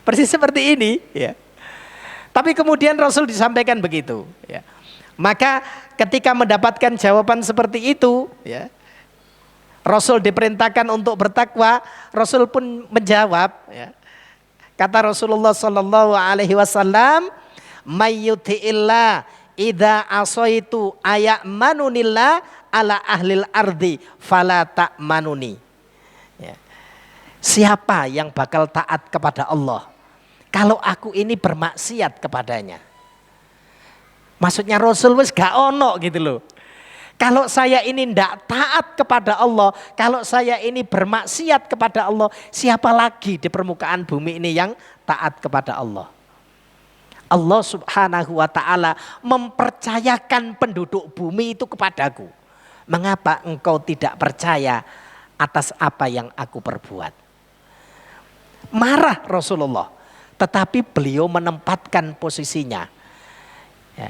Persis seperti ini ya. Tapi kemudian Rasul disampaikan begitu ya. Maka ketika mendapatkan jawaban seperti itu ya, Rasul diperintahkan untuk bertakwa, Rasul pun menjawab ya. Kata Rasulullah sallallahu alaihi wasallam, "Mayyuti'illah idza asaitu aya'manunillah ala ahlil ardi fala ta'manuni." Ya. Siapa yang bakal taat kepada Allah kalau aku ini bermaksiat kepadanya? Maksudnya Rasul wis gak ono gitu loh. Kalau saya ini ndak taat kepada Allah, kalau saya ini bermaksiat kepada Allah, siapa lagi di permukaan bumi ini yang taat kepada Allah? Allah Subhanahu wa taala mempercayakan penduduk bumi itu kepadaku. Mengapa engkau tidak percaya atas apa yang aku perbuat? Marah Rasulullah, tetapi beliau menempatkan posisinya. Ya.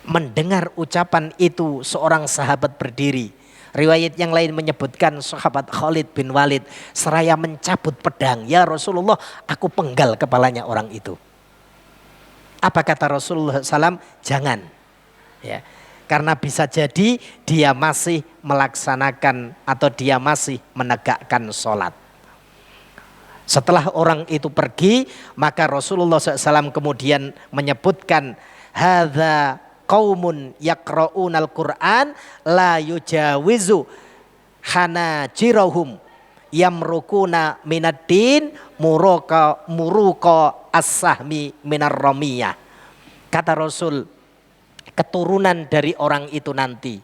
Mendengar ucapan itu seorang sahabat berdiri. Riwayat yang lain menyebutkan sahabat Khalid bin Walid seraya mencabut pedang. Ya Rasulullah, aku penggal kepalanya orang itu. Apa kata Rasulullah SAW? Jangan. Ya. Karena bisa jadi dia masih melaksanakan atau dia masih menegakkan sholat. Setelah orang itu pergi, maka Rasulullah SAW kemudian menyebutkan, hadza qaumun yaqra'unal Qur'an la yujawizu hanajirahum yamrukuna minaddin muruqa as-sahmi minar ramiyah. Kata Rasul, keturunan dari orang itu nanti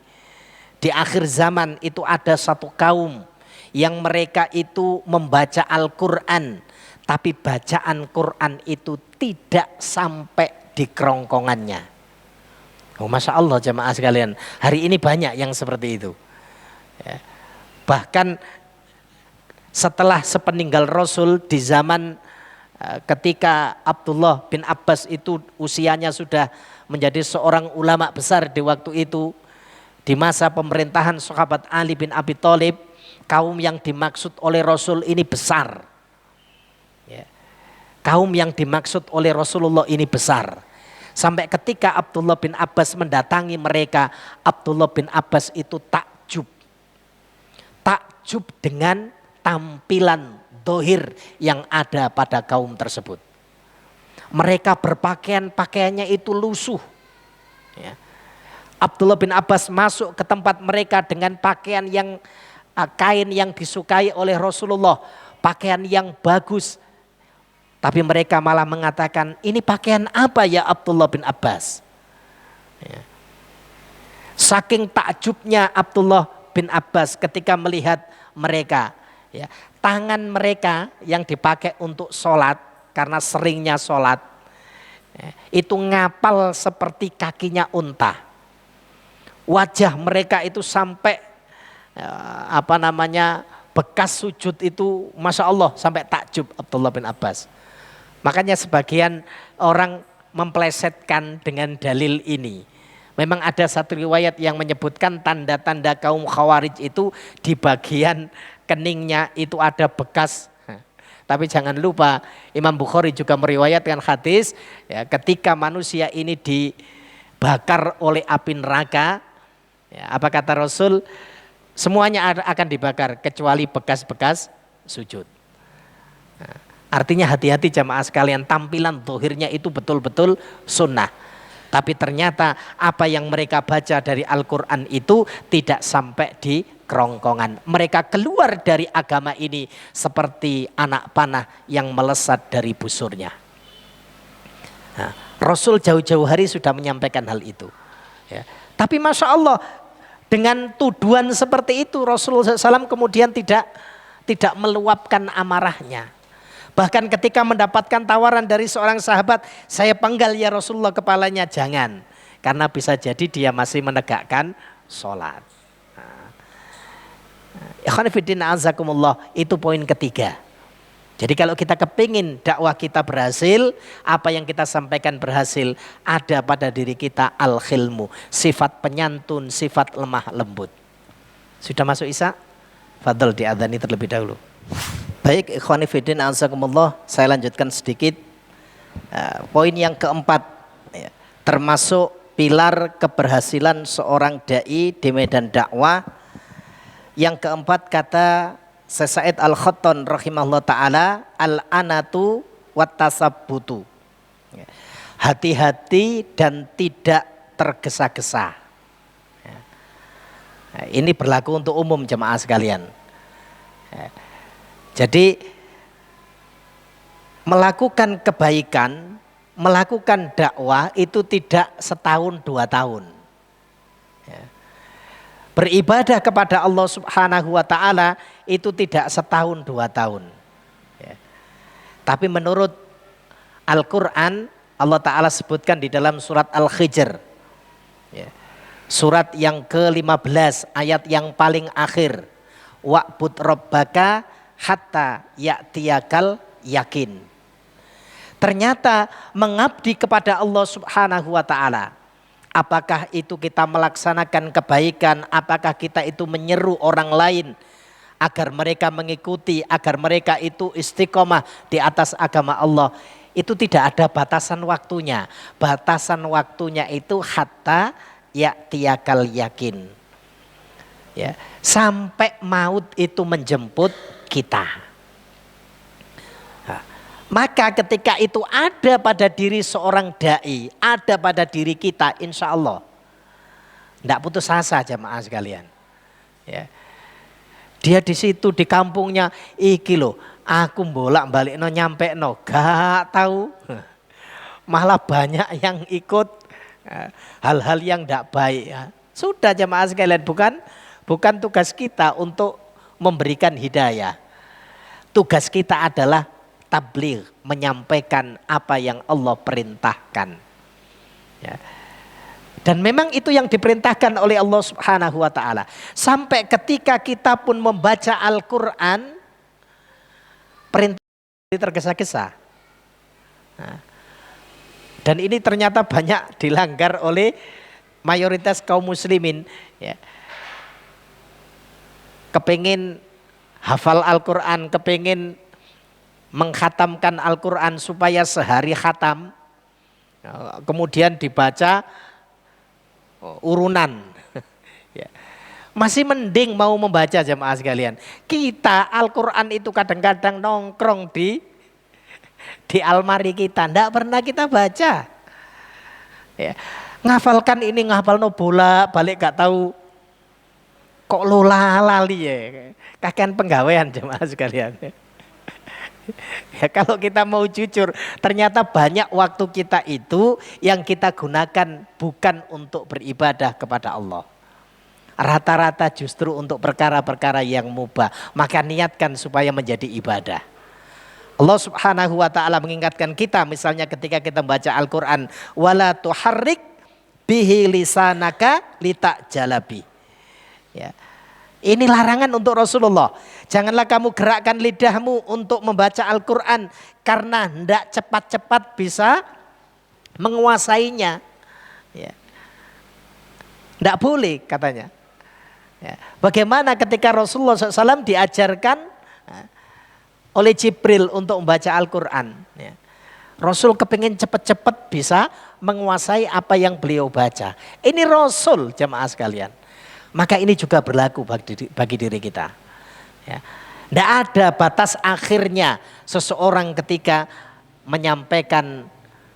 di akhir zaman itu ada satu kaum yang mereka itu membaca Al-Quran, tapi bacaan Quran itu tidak sampai di kerongkongannya. Oh, Masya Allah jamaah sekalian, hari ini banyak yang seperti itu. Ya. Bahkan setelah sepeninggal Rasul di zaman ketika Abdullah bin Abbas itu usianya sudah menjadi seorang ulama besar di waktu itu, di masa pemerintahan sahabat Ali bin Abi Thalib, kaum yang dimaksud oleh Rasul ini besar. Ya. Kaum yang dimaksud oleh Rasulullah ini besar. Sampai ketika Abdullah bin Abbas mendatangi mereka, Abdullah bin Abbas itu takjub. Takjub dengan tampilan dohir yang ada pada kaum tersebut. Mereka pakaiannya itu lusuh. Ya. Abdullah bin Abbas masuk ke tempat mereka dengan pakaian yang kain yang disukai oleh Rasulullah, pakaian yang bagus. Tapi mereka malah mengatakan, ini pakaian apa ya Abdullah bin Abbas? Ya. Saking takjubnya Abdullah bin Abbas ketika melihat mereka, ya, tangan mereka yang dipakai untuk sholat, karena seringnya sholat, ya, itu ngapal seperti kakinya unta. Wajah mereka itu sampai bekas sujud itu, Masya Allah, sampai takjub Abdullah bin Abbas. Makanya sebagian orang memplesetkan dengan dalil ini. Memang ada satu riwayat yang menyebutkan tanda-tanda kaum Khawarij itu di bagian keningnya itu ada bekas. Tapi jangan lupa Imam Bukhari juga meriwayatkan hadis, ya, ketika manusia ini dibakar oleh api neraka, ya, apa kata Rasul? Semuanya akan dibakar kecuali bekas-bekas sujud. Nah, artinya hati-hati jamaah sekalian, tampilan dohirnya itu betul-betul sunnah. Tapi ternyata apa yang mereka baca dari Al-Quran itu tidak sampai di kerongkongan. Mereka keluar dari agama ini seperti anak panah yang melesat dari busurnya. Nah, Rasul jauh-jauh hari sudah menyampaikan hal itu. Ya. Tapi Masya Allah, dengan tuduhan seperti itu Rasulullah SAW kemudian tidak meluapkan amarahnya. Bahkan ketika mendapatkan tawaran dari seorang sahabat, saya penggal ya Rasulullah kepalanya, jangan. Karena bisa jadi dia masih menegakkan sholat. Ikhwan fillah azakumullah, itu poin ketiga. Jadi kalau kita kepingin dakwah kita berhasil, apa yang kita sampaikan berhasil, ada pada diri kita al-khilmu, sifat penyantun, sifat lemah lembut. Sudah masuk Isya? Fadl diadzani terlebih dahulu. Baik, ikhwani fillah azakumullah, saya lanjutkan sedikit. Poin yang keempat, termasuk pilar keberhasilan seorang dai di medan dakwah. Yang keempat kata Syekh Sa'id Al-Khattan rahimahullah ta'ala, al-anatu wattasabbutu. Hati-hati dan tidak tergesa-gesa. Ini berlaku untuk umum jemaah sekalian. Jadi melakukan kebaikan, melakukan dakwah itu tidak setahun 2 tahun. Beribadah kepada Allah Subhanahu wa ta'ala itu tidak setahun 2 tahun. Tapi menurut Al-Quran, Allah Ta'ala sebutkan di dalam surat Al-Hijr, surat yang ke-15 ayat yang paling akhir, wa'bud rabbaka hatta ya'tiyakal yakin. Ternyata mengabdi kepada Allah Subhanahu wa ta'ala, apakah itu kita melaksanakan kebaikan, apakah kita itu menyeru orang lain agar mereka mengikuti, agar mereka itu istiqomah di atas agama Allah, itu tidak ada batasan waktunya. Batasan waktunya itu hatta ya'tiyakal yakin. Ya, sampai maut itu menjemput kita. Maka ketika itu ada pada diri seorang dai, ada pada diri kita, insya Allah tidak putus asa jemaah sekalian. Ya. Dia di situ di kampungnya, iki loh, aku bolak-balik no nyampe no, gak tahu. Malah banyak yang ikut hal-hal yang tidak baik. Sudah jemaah sekalian, bukan tugas kita untuk memberikan hidayah. Tugas kita adalah tabligh, menyampaikan apa yang Allah perintahkan. Ya. Dan memang itu yang diperintahkan oleh Allah Subhanahu wa ta'ala. Sampai ketika kita pun membaca Al-Quran, perintah tergesa-gesa. Nah. Dan ini ternyata banyak dilanggar oleh mayoritas kaum muslimin. Ya. Kepingin hafal Al-Quran, kepingin mengkhatamkan Al-Quran supaya sehari khatam, kemudian dibaca urunan. Ya. Masih mending mau membaca jemaah sekalian. Kita Al-Quran itu kadang-kadang nongkrong di almari kita, tidak pernah kita baca. Ya. Ngafalkan ini, ngafal no bola balik gak tahu kok lola lali ya. Kakean penggawean jemaah sekalian. Ya, kalau kita mau jujur, ternyata banyak waktu kita itu yang kita gunakan bukan untuk beribadah kepada Allah. Rata-rata justru untuk perkara-perkara yang mubah. Maka niatkan supaya menjadi ibadah. Allah Subhanahu wa ta'ala mengingatkan kita, misalnya ketika kita membaca Al-Quran, wala tuharrik bihi lisanaka litajalabi. Ya. Ini larangan untuk Rasulullah. Janganlah kamu gerakkan lidahmu untuk membaca Al-Quran karena hendak cepat-cepat bisa menguasainya. Ya. Tidak boleh katanya. Ya. Bagaimana ketika Rasulullah SAW diajarkan oleh Jibril untuk membaca Al-Quran. Ya. Rasul kepingin cepat-cepat bisa menguasai apa yang beliau baca. Ini Rasul jemaah sekalian. Maka ini juga berlaku bagi diri kita. Ya. Tidak ada batas akhirnya seseorang ketika menyampaikan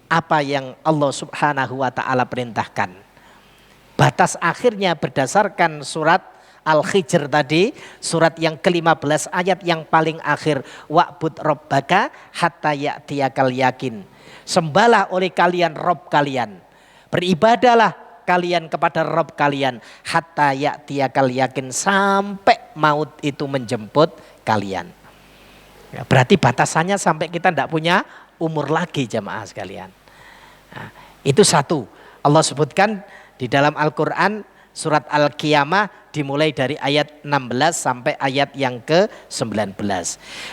apa yang Allah Subhanahu wa ta'ala perintahkan. Batas akhirnya berdasarkan surat Al-Hijr tadi, surat yang ke-15 ayat yang paling akhir, wa'bud rabbaka hatta ya'tiyakal yakin. Sembahlah oleh kalian Rob kalian. Beribadahlah kalian kepada Rabb kalian hatta ya'tiyakal yakin, sampai maut itu menjemput kalian. Ya, berarti batasannya sampai kita tidak punya umur lagi jamaah sekalian. Nah, itu satu. Allah sebutkan di dalam Al-Quran surat Al-Qiyamah dimulai dari ayat 16 sampai ayat yang ke-19.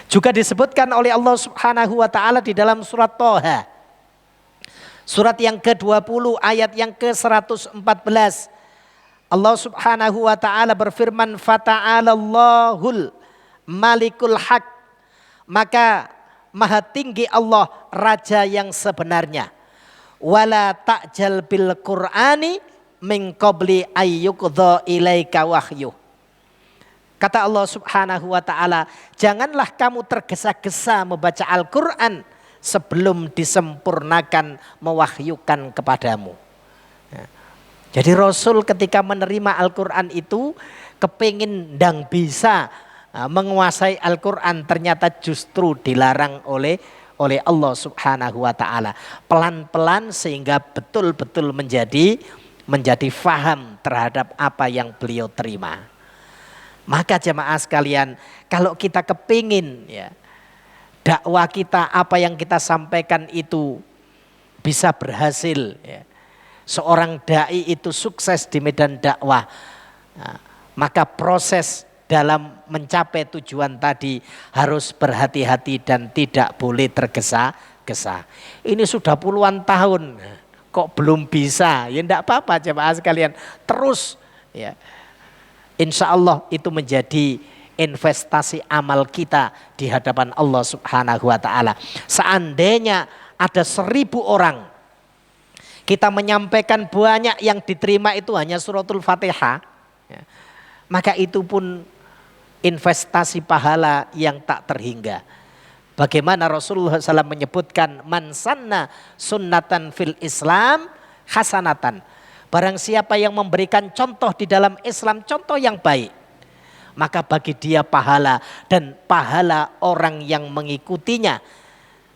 Juga disebutkan oleh Allah Subhanahu wa taala di dalam surat Thaha. Surat yang ke-20 ayat yang ke-114. Allah Subhanahu wa taala berfirman, fata'alallahul malikul haq. Maka maha tinggi Allah, raja yang sebenarnya. Wala ta'jal bil Qur'ani min qabli ayyuqdha ilaika wahyu. Kata Allah Subhanahu wa taala, janganlah kamu tergesa-gesa membaca Al-Qur'an sebelum disempurnakan mewahyukan kepadamu. Jadi Rasul ketika menerima Al-Quran itu kepingin dan bisa menguasai Al-Quran, ternyata justru dilarang oleh Allah Subhanahu wa taala. Pelan-pelan sehingga betul-betul menjadi faham terhadap apa yang beliau terima. Maka jemaah sekalian, kalau kita kepingin ya dakwah kita, apa yang kita sampaikan itu bisa berhasil ya, seorang dai itu sukses di medan dakwah, nah, maka proses dalam mencapai tujuan tadi harus berhati-hati dan tidak boleh tergesa-gesa. Ini sudah puluhan tahun kok belum bisa, ya enggak apa-apa jemaah sekalian, terus ya, insya Allah itu menjadi investasi amal kita di hadapan Allah Subhanahu wa taala. Seandainya ada 1000 orang, kita menyampaikan banyak, yang diterima itu hanya suratul Fatihah, ya, maka itu pun investasi pahala yang tak terhingga. Bagaimana Rasulullah SAW menyebutkan, man sanna sunnatan fil Islam hasanatan. Barang siapa yang memberikan contoh di dalam Islam, contoh yang baik, maka bagi dia pahala, dan pahala orang yang mengikutinya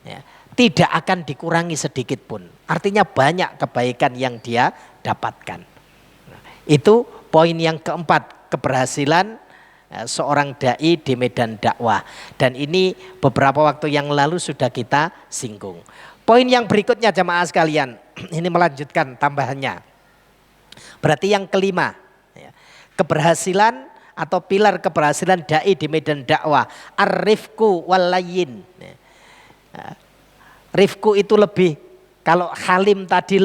ya, tidak akan dikurangi sedikit pun. Artinya banyak kebaikan yang dia dapatkan. Nah, itu poin yang keempat, keberhasilan seorang dai di medan dakwah. Dan ini beberapa waktu yang lalu sudah kita singgung. Poin yang berikutnya jemaah sekalian, ini melanjutkan tambahannya. Berarti yang kelima, ya, keberhasilan atau pilar keberhasilan dai di medan dakwah, ar-rifqu wal layyin. Rifqu itu lebih, kalau halim tadi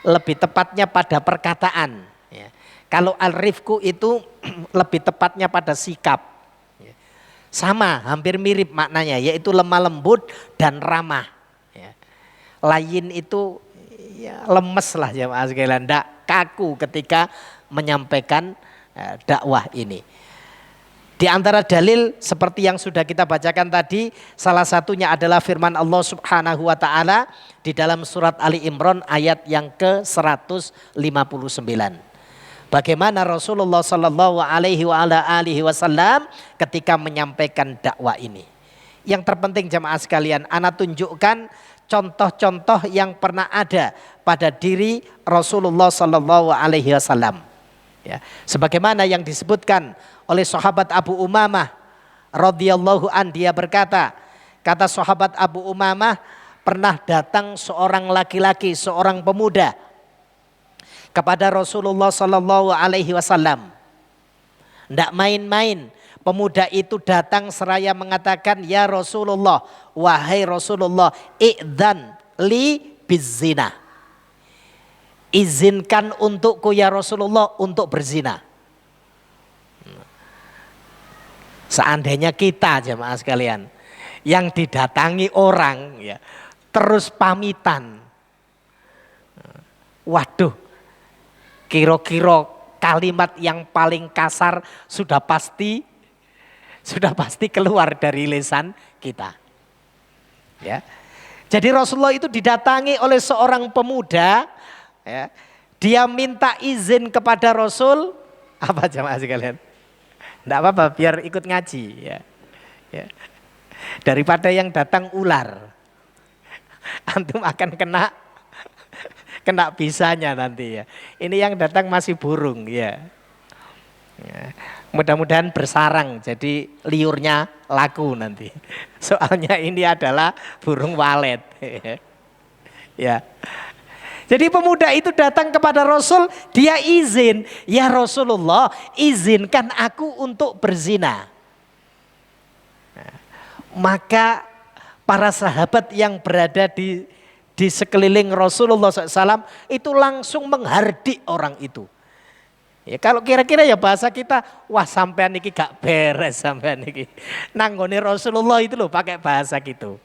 lebih tepatnya pada perkataan. Ya. Kalau al-rifqu itu lebih tepatnya pada sikap. Ya. Sama, hampir mirip maknanya, yaitu lemah lembut dan ramah. Ya. Layyin itu ya, lemes lah jemaah sekalian, tidak kaku ketika menyampaikan dakwah ini. Di antara dalil seperti yang sudah kita bacakan tadi, salah satunya adalah firman Allah Subhanahu wa taala di dalam surat Ali Imran ayat yang ke-159. Bagaimana Rasulullah sallallahu alaihi wasallam ketika menyampaikan dakwah ini. Yang terpenting jemaah sekalian, ana tunjukkan contoh-contoh yang pernah ada pada diri Rasulullah sallallahu alaihi wasallam. Ya, sebagaimana yang disebutkan oleh sahabat Abu Umamah radhiyallahu an, dia berkata, kata sahabat Abu Umamah, pernah datang seorang laki-laki, seorang pemuda kepada Rasulullah sallallahu alaihi wasallam. Tidak main-main, pemuda itu datang seraya mengatakan, ya Rasulullah, wahai Rasulullah, i'dzan li bizzina. Izinkan untukku ya Rasulullah untuk berzina. Seandainya kita jemaah sekalian yang didatangi orang ya, terus pamitan. Waduh, kira-kira kalimat yang paling kasar sudah pasti keluar dari lisan kita. Ya. Jadi Rasulullah itu didatangi oleh seorang pemuda. Ya, dia minta izin kepada Rasul, apa jemaah sekalian? Tidak apa-apa, biar ikut ngaji. Ya. Ya. Daripada yang datang ular, antum akan kena bisanya nanti ya. Ini yang datang masih burung ya. Mudah-mudahan bersarang jadi liurnya laku nanti. Soalnya ini adalah burung walet. Ya. Jadi pemuda itu datang kepada Rasul, dia izin, ya Rasulullah, izinkan aku untuk berzina. Maka para sahabat yang berada di sekeliling Rasulullah SAW itu langsung menghardik orang itu. Ya, kalau kira-kira ya bahasa kita, wah sampean iki gak beres sampean iki. Nanggone Rasulullah itu loh pakai bahasa gitu.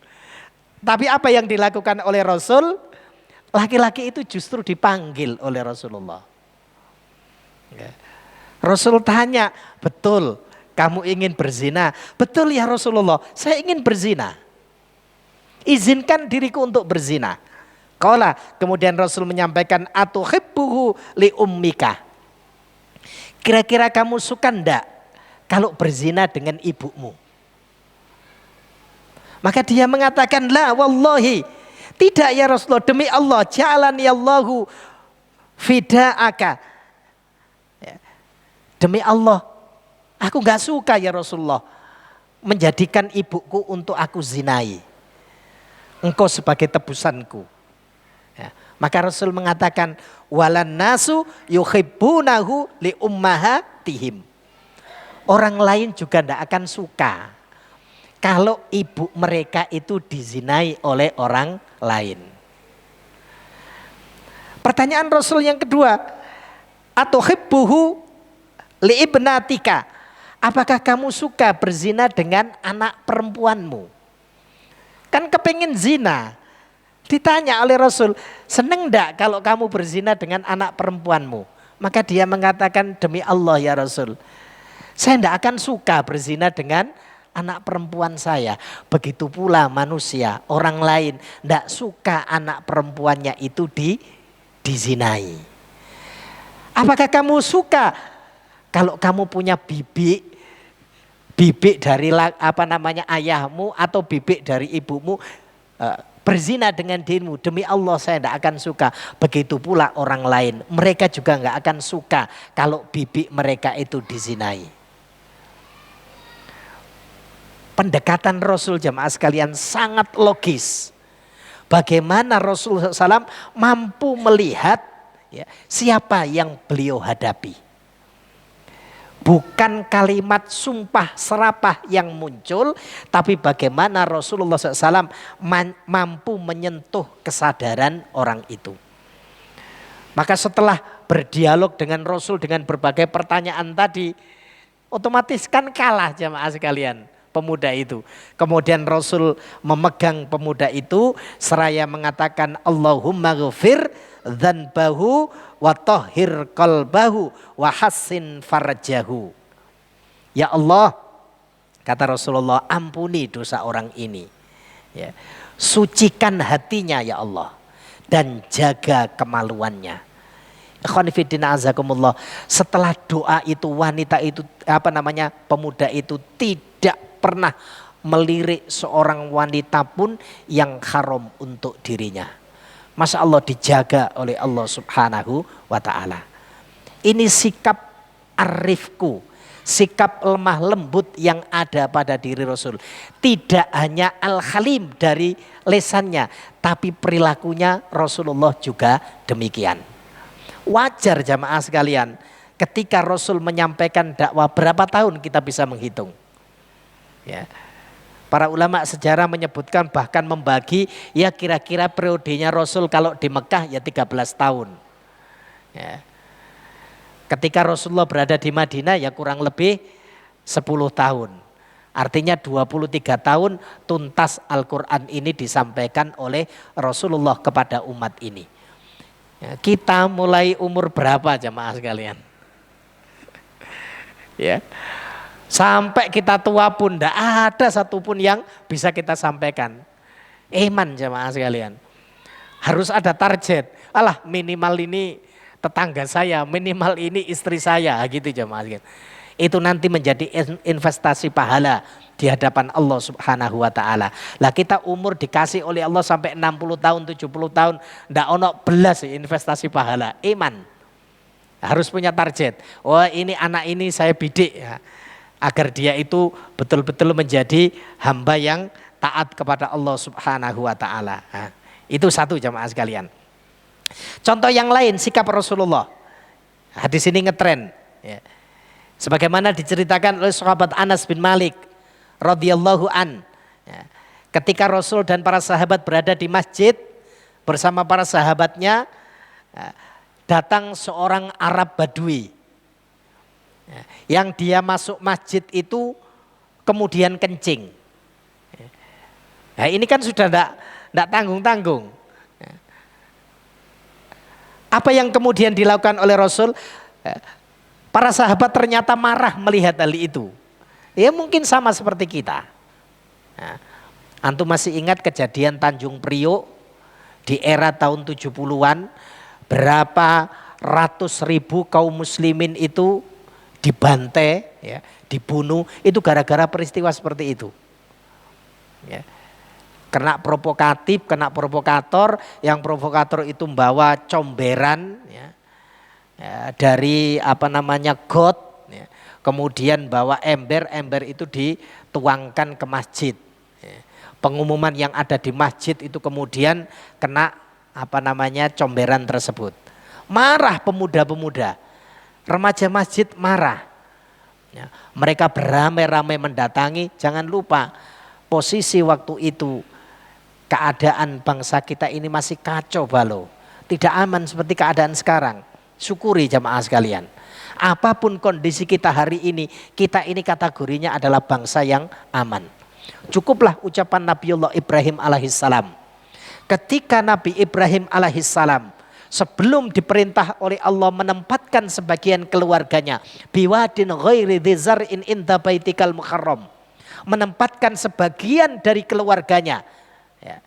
Tapi apa yang dilakukan oleh Rasul? Laki-laki itu justru dipanggil oleh Rasulullah. Ya. Rasul tanya, betul kamu ingin berzina? Betul ya Rasulullah, saya ingin berzina. Izinkan diriku untuk berzina. Qala, kemudian Rasul menyampaikan, atuhibbuhu li ummika. Kira-kira kamu suka ndak kalau berzina dengan ibumu? Maka dia mengatakan, la wallahi, tidak ya Rasulullah, demi Allah, ja'alani Allahu fida'aka. Ya. Demi Allah, aku gak suka ya Rasulullah menjadikan ibuku untuk aku zinai. Engkau sebagai tebusanku. Ya. Maka Rasul mengatakan, walan nasu yuhibbunahu li ummahatihim. Orang lain juga tidak akan suka kalau ibu mereka itu dizinai oleh orang lain. Pertanyaan Rasul yang kedua, atuhibbuhu li ibnatika. Apakah kamu suka berzina dengan anak perempuanmu? Kan kepingin zina. Ditanya oleh Rasul, seneng enggak kalau kamu berzina dengan anak perempuanmu? Maka dia mengatakan, demi Allah ya Rasul, saya enggak akan suka berzina dengan anak perempuan saya. Begitu pula manusia, orang lain enggak suka anak perempuannya itu dizinai. Apakah kamu suka kalau kamu punya bibik dari ayahmu atau bibik dari ibumu berzina dengan dirimu? Demi Allah saya tidak akan suka. Begitu pula orang lain, mereka juga nggak akan suka kalau bibik mereka itu dizinai. Pendekatan Rasul jamaah sekalian sangat logis. Bagaimana Rasulullah SAW mampu melihat ya, siapa yang beliau hadapi. Bukan kalimat sumpah serapah yang muncul, tapi bagaimana Rasulullah SAW mampu menyentuh kesadaran orang itu. Maka setelah berdialog dengan Rasul dengan berbagai pertanyaan tadi, otomatis kan kalah jamaah sekalian pemuda itu. Kemudian Rasul memegang pemuda itu seraya mengatakan, Allahumma ghafir dzanbahu wa tahhir qalbahu wa hassin farjahu. Ya Allah, kata Rasulullah, ampuni dosa orang ini. Ya. Sucikan hatinya ya Allah dan jaga kemaluannya. Ikhwan fillah azakumullah. Setelah doa itu wanita itu pemuda itu tidak pernah melirik seorang wanita pun yang haram untuk dirinya. Masya Allah, dijaga oleh Allah subhanahu wa ta'ala. Ini sikap arifku, sikap lemah lembut yang ada pada diri Rasul. Tidak hanya al-halim dari lesannya, tapi perilakunya Rasulullah juga demikian. Wajar jamaah sekalian, ketika Rasul menyampaikan dakwah, berapa tahun kita bisa menghitung? Ya. Para ulama sejarah menyebutkan bahkan membagi ya kira-kira periodenya Rasul kalau di Mekah ya 13 tahun. Ya. Ketika Rasulullah berada di Madinah ya kurang lebih 10 tahun. Artinya 23 tahun tuntas Al-Quran ini disampaikan oleh Rasulullah kepada umat ini. Ya, kita mulai umur berapa jamaah sekalian? Ya. Sampai kita tua pun tidak ada satupun yang bisa kita sampaikan. Iman jamaah sekalian. Harus ada target. Alah minimal ini tetangga saya, minimal ini istri saya gitu jamaah sekalian. Itu nanti menjadi investasi pahala di hadapan Allah Subhanahu wa taala. Lah kita umur dikasih oleh Allah sampai 60 tahun, 70 tahun, ndak ono belas investasi pahala. Iman. Harus punya target. Wah, ini anak ini saya bidik ya, agar dia itu betul-betul menjadi hamba yang taat kepada Allah Subhanahu wa taala. Nah, itu satu jamaah sekalian. Contoh yang lain sikap Rasulullah. Hadis ini ngetren ya. Sebagaimana diceritakan oleh sahabat Anas bin Malik radhiyallahu an. Ya. Ketika Rasul dan para sahabat berada di masjid bersama para sahabatnya, ya, datang seorang Arab Badui. Ya, yang dia masuk masjid itu kemudian kencing. Nah, ini kan sudah tidak tanggung-tanggung. Apa yang kemudian dilakukan oleh Rasul? Para sahabat ternyata marah melihat hal itu. Ya mungkin sama seperti kita. Nah, antum masih ingat kejadian Tanjung Priok di era tahun 70-an, berapa ratus ribu kaum muslimin itu dibantai, ya, dibunuh, itu gara-gara peristiwa seperti itu. Ya. Kena provokatif, kena provokator, yang provokator itu membawa comberan ya, dari got, ya, kemudian bawa ember itu dituangkan ke masjid. Ya. Pengumuman yang ada di masjid itu kemudian kena comberan tersebut. Marah pemuda-pemuda, remaja masjid marah. Ya. Mereka beramai-ramai mendatangi, jangan lupa posisi waktu itu keadaan bangsa kita ini masih kacau balau. Tidak aman seperti keadaan sekarang. Syukuri jamaah sekalian. Apapun kondisi kita hari ini, kita ini kategorinya adalah bangsa yang aman. Cukuplah ucapan Nabiullah Ibrahim alaihissalam. Ketika Nabi Ibrahim alaihissalam sebelum diperintah oleh Allah menempatkan sebagian keluarganya biwadin ghairi dzar'in inda baitikal muharram, menempatkan sebagian dari keluarganya ya,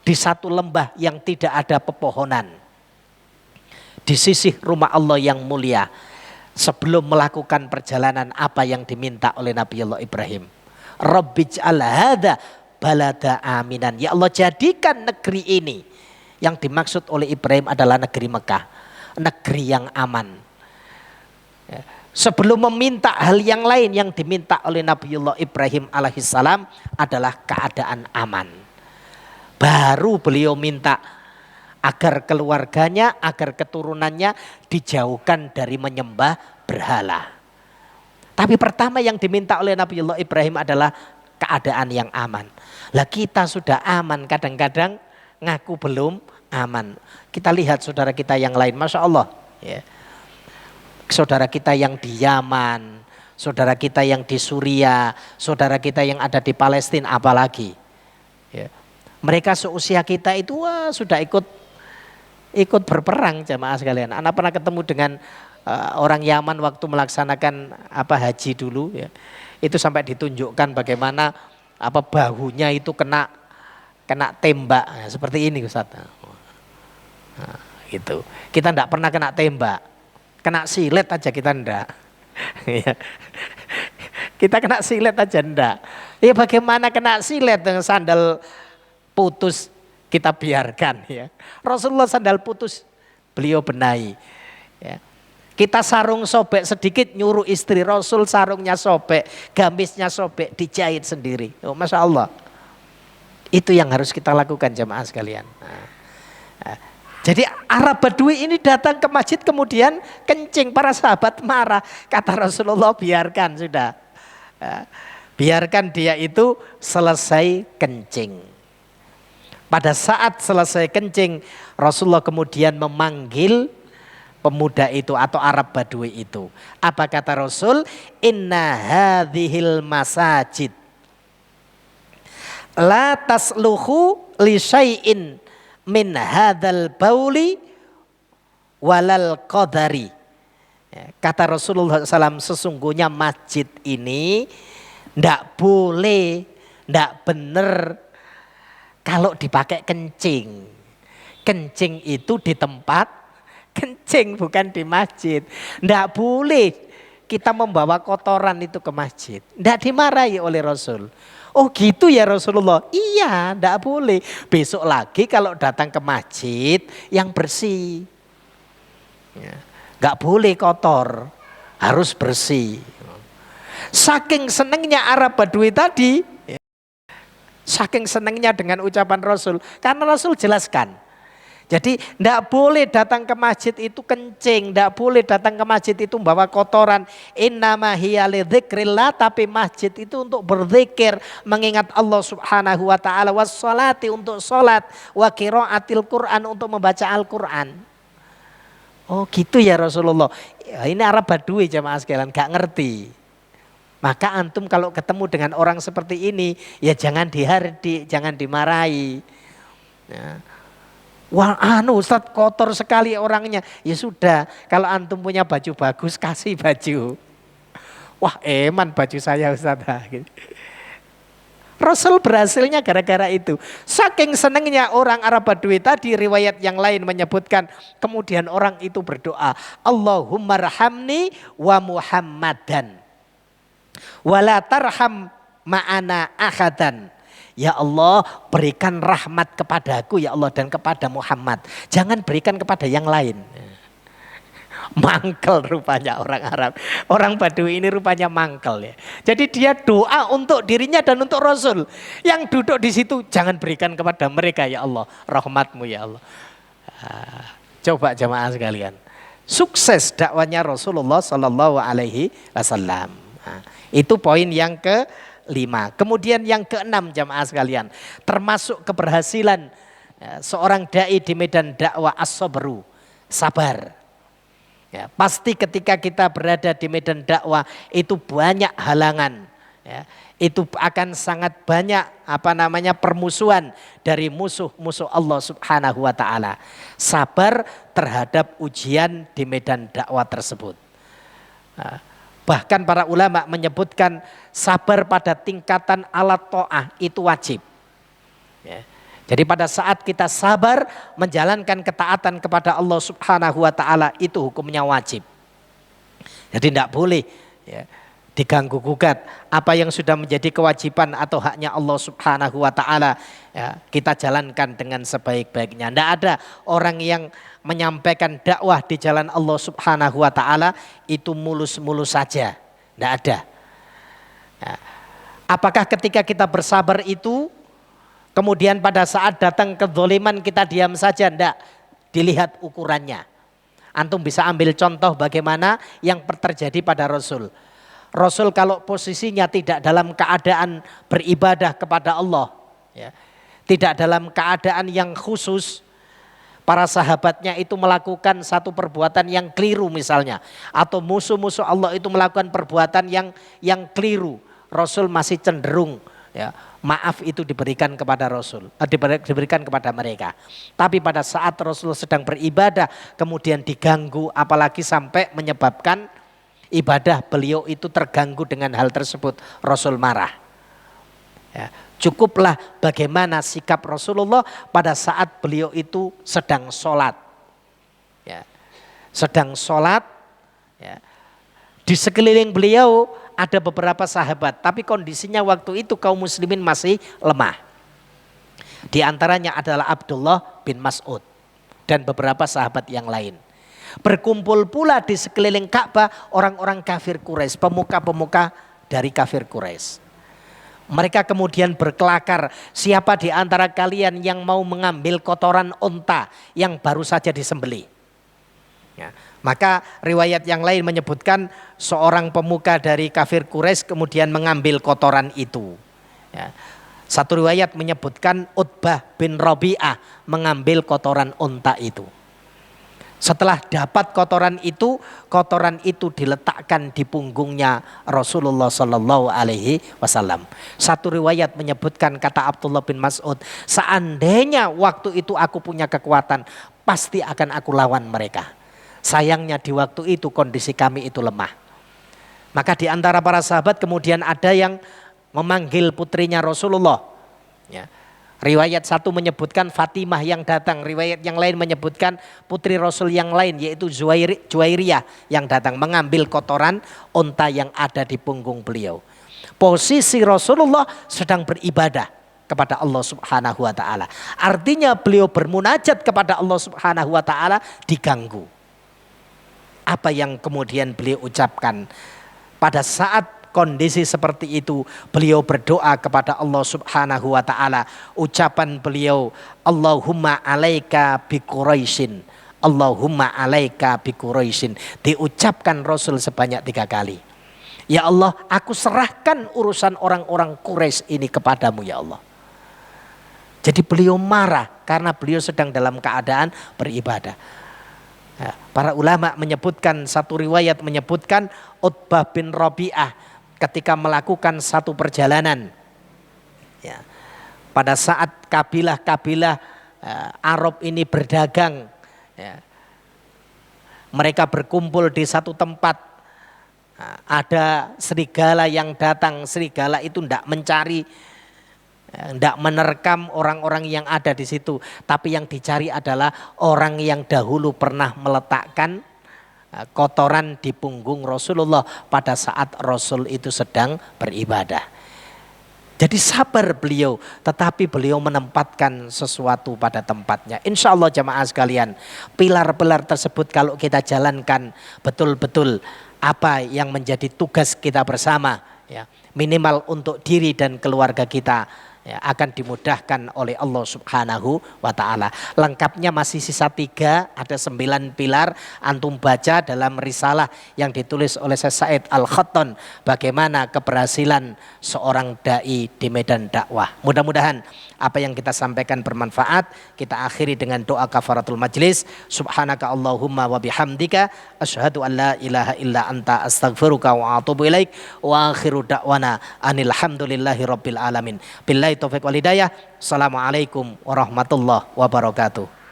di satu lembah yang tidak ada pepohonan di sisi rumah Allah yang mulia. Sebelum melakukan perjalanan, apa yang diminta oleh Nabiullah Ibrahim? Rabbij'al hadza balada aminan. Ya Allah, jadikan negeri ini, yang dimaksud oleh Ibrahim adalah negeri Mekah, negeri yang aman. Ya. Sebelum meminta hal yang lain, yang diminta oleh Nabiullah Ibrahim alaihissalam adalah keadaan aman. Baru beliau minta agar keluarganya, agar keturunannya dijauhkan dari menyembah berhala. Tapi pertama yang diminta oleh Nabiullah Ibrahim adalah keadaan yang aman. Lah kita sudah aman, kadang-kadang ngaku belum aman. Kita lihat saudara kita yang lain, Masya Allah. Ya. Saudara kita yang di Yaman, saudara kita yang di Suriah, saudara kita yang ada di Palestina, apalagi. Ya. Mereka seusia kita itu sudah ikut berperang jamaah sekalian. Anak pernah ketemu dengan orang Yaman waktu melaksanakan haji dulu ya. Itu sampai ditunjukkan bagaimana bahunya itu kena tembak nah, seperti ini Ustaz. Nah, gitu. Kita enggak pernah kena tembak. Kena silet aja kita enggak. Kita kena silet aja enggak. Ya bagaimana kena silet dengan sandal putus kita biarkan ya. Rasulullah sandal putus beliau benahi ya. Kita sarung sobek sedikit nyuruh istri, Rasul sarungnya sobek, gamisnya sobek, dijahit sendiri. Oh, Masya Allah. Itu yang harus kita lakukan jamaah sekalian. Jadi Arab Badui ini datang ke masjid kemudian kencing, para sahabat marah. Kata Rasulullah biarkan sudah. Biarkan dia itu selesai kencing. Pada saat selesai kencing, Rasulullah kemudian memanggil pemuda itu atau Arab Badui itu. Apa kata Rasul? Inna hadhil masajid la tasluhu li syai'in min hadzal bauli walal qadari. Kata Rasulullah SAW, sesungguhnya masjid ini ndak boleh, ndak benar kalau dipakai kencing. Kencing itu di tempat kencing, bukan di masjid. Nggak boleh kita membawa kotoran itu ke masjid. Tidak dimarahi oleh Rasul. Oh gitu ya Rasulullah. Iya, tidak boleh. Besok lagi kalau datang ke masjid yang bersih. Ya, nggak boleh kotor, harus bersih. Saking senengnya Arab Badui tadi, saking senengnya dengan ucapan Rasul, karena Rasul jelaskan. Jadi tidak boleh datang ke masjid itu kencing, tidak boleh datang ke masjid itu membawa kotoran. Innama hiya lidzikrillah, tapi masjid itu untuk berzikir, mengingat Allah Subhanahu wa taala, wassalati untuk salat, wa qiraatil Quran untuk membaca Al-Qur'an. Oh gitu ya Rasulullah. Ya, ini Arab Badui jamaah sekalian, gak ngerti. Maka antum kalau ketemu dengan orang seperti ini, ya jangan dihardik, jangan dimarahi. Ya. Wah Ustadz kotor sekali orangnya. Ya sudah, kalau antum punya baju bagus kasih baju. Wah eman baju saya Ustadz. Rasul berhasilnya gara-gara itu. Saking senangnya orang Arab Badui tadi, riwayat yang lain menyebutkan kemudian orang itu berdoa, Allahumma rahamni wa Muhammadan wala tarham ma'ana ahadan. Ya Allah, berikan rahmat kepadaku ya Allah dan kepada Muhammad. Jangan berikan kepada yang lain. Mangkel rupanya orang Arab. Orang Badui ini rupanya mangkel ya. Jadi dia doa untuk dirinya dan untuk Rasul. Yang duduk di situ jangan berikan kepada mereka ya Allah. Rahmatmu ya Allah. Coba jamaah sekalian. Sukses dakwanya Rasulullah Sallallahu Alaihi Wasallam. Itu poin yang ke-5. Kemudian yang ke-6 jamaah sekalian. Termasuk keberhasilan seorang da'i di medan dakwah as-sabru. Sabar. Ya, pasti ketika kita berada di medan dakwah itu banyak halangan. Ya, itu akan sangat banyak permusuhan dari musuh-musuh Allah Subhanahu wa taala. Sabar terhadap ujian di medan dakwah tersebut. Bahkan para ulama menyebutkan sabar pada tingkatan alat ta'ah itu wajib. Ya. Jadi pada saat kita sabar menjalankan ketaatan kepada Allah Subhanahu wa taala itu hukumnya wajib. Jadi tidak boleh ya, diganggu gugat apa yang sudah menjadi kewajiban atau haknya Allah Subhanahu wa taala ya, kita jalankan dengan sebaik-baiknya. Tidak ada orang yang menyampaikan dakwah di jalan Allah Subhanahu wa taala itu mulus-mulus saja. Tidak ada. Ya. Apakah ketika kita bersabar itu kemudian pada saat datang kezaliman kita diam saja? Tidak. Dilihat ukurannya. Antum bisa ambil contoh bagaimana yang terjadi pada Rasul. Rasul kalau posisinya tidak dalam keadaan beribadah kepada Allah, ya, tidak dalam keadaan yang khusus, para sahabatnya itu melakukan satu perbuatan yang keliru misalnya, atau musuh-musuh Allah itu melakukan perbuatan yang keliru, Rasul masih cenderung ya, maaf itu diberikan kepada Rasul, diberikan kepada mereka. Tapi pada saat Rasul sedang beribadah kemudian diganggu, apalagi sampai menyebabkan ibadah beliau itu terganggu dengan hal tersebut, Rasul marah. Ya, cukuplah bagaimana sikap Rasulullah pada saat beliau itu sedang sholat. Ya, sedang sholat, ya, di sekeliling beliau ada beberapa sahabat, tapi kondisinya waktu itu kaum muslimin masih lemah. Di antaranya adalah Abdullah bin Mas'ud dan beberapa sahabat yang lain. Berkumpul pula di sekeliling Ka'bah orang-orang kafir Quraisy, pemuka-pemuka dari kafir Quraisy. Mereka kemudian berkelakar, siapa di antara kalian yang mau mengambil kotoran unta yang baru saja disembelih? Ya, maka riwayat yang lain menyebutkan seorang pemuka dari kafir Quraisy kemudian mengambil kotoran itu. Ya. Satu riwayat menyebutkan Utbah bin Rabi'ah mengambil kotoran unta itu. Setelah dapat kotoran itu diletakkan di punggungnya Rasulullah Sallallahu Alaihi Wasallam. Satu riwayat menyebutkan kata Abdullah bin Mas'ud, seandainya waktu itu aku punya kekuatan, pasti akan aku lawan mereka. Sayangnya di waktu itu kondisi kami itu lemah. Maka di antara para sahabat kemudian ada yang memanggil putrinya Rasulullah. Ya. Riwayat satu menyebutkan Fatimah yang datang, riwayat yang lain menyebutkan putri Rasul yang lain yaitu Juwairiyah yang datang mengambil kotoran unta yang ada di punggung beliau. Posisi Rasulullah sedang beribadah kepada Allah Subhanahu wa taala. Artinya beliau bermunajat kepada Allah Subhanahu wa taala diganggu. Apa yang kemudian beliau ucapkan pada saat kondisi seperti itu, beliau berdoa kepada Allah Subhanahu wa taala. Ucapan beliau, Allahumma alaika bi Quraisyin. Allahumma alaika bi Quraisyin. Diucapkan Rasul sebanyak 3 kali. Ya Allah, aku serahkan urusan orang-orang Quraisy ini kepadamu ya Allah. Jadi beliau marah karena beliau sedang dalam keadaan beribadah. Ya, para ulama menyebutkan, satu riwayat menyebutkan Utbah bin Rabi'ah ketika melakukan satu perjalanan, ya, pada saat kabilah-kabilah Arab ini berdagang, ya, mereka berkumpul di satu tempat, ada serigala yang datang. Serigala itu tidak mencari, tidak menerkam orang-orang yang ada di situ, tapi yang dicari adalah orang yang dahulu pernah meletakkan kotoran di punggung Rasulullah pada saat Rasul itu sedang beribadah. Jadi sabar beliau, tetapi beliau menempatkan sesuatu pada tempatnya. Insya Allah jamaah sekalian, pilar-pilar tersebut kalau kita jalankan betul-betul apa yang menjadi tugas kita bersama, ya, minimal untuk diri dan keluarga kita, ya, akan dimudahkan oleh Allah Subhanahu wa ta'ala. Lengkapnya masih sisa 3, ada 9 pilar. Antum baca dalam risalah yang ditulis oleh Syekh Said Al-Khatton, bagaimana keberhasilan seorang da'i di medan dakwah. Mudah-mudahan apa yang kita sampaikan bermanfaat. Kita akhiri dengan doa kafaratul majlis. Subhanaka Allahumma wa bihamdika asyhadu an la ilaha illa anta astaghfiruka wa atubu ilaik. Wa akhiru da'wana anil hamdulillahi rabbil alamin. Billahi taufiq wal hidayah. Assalamualaikum warahmatullahi wabarakatuh.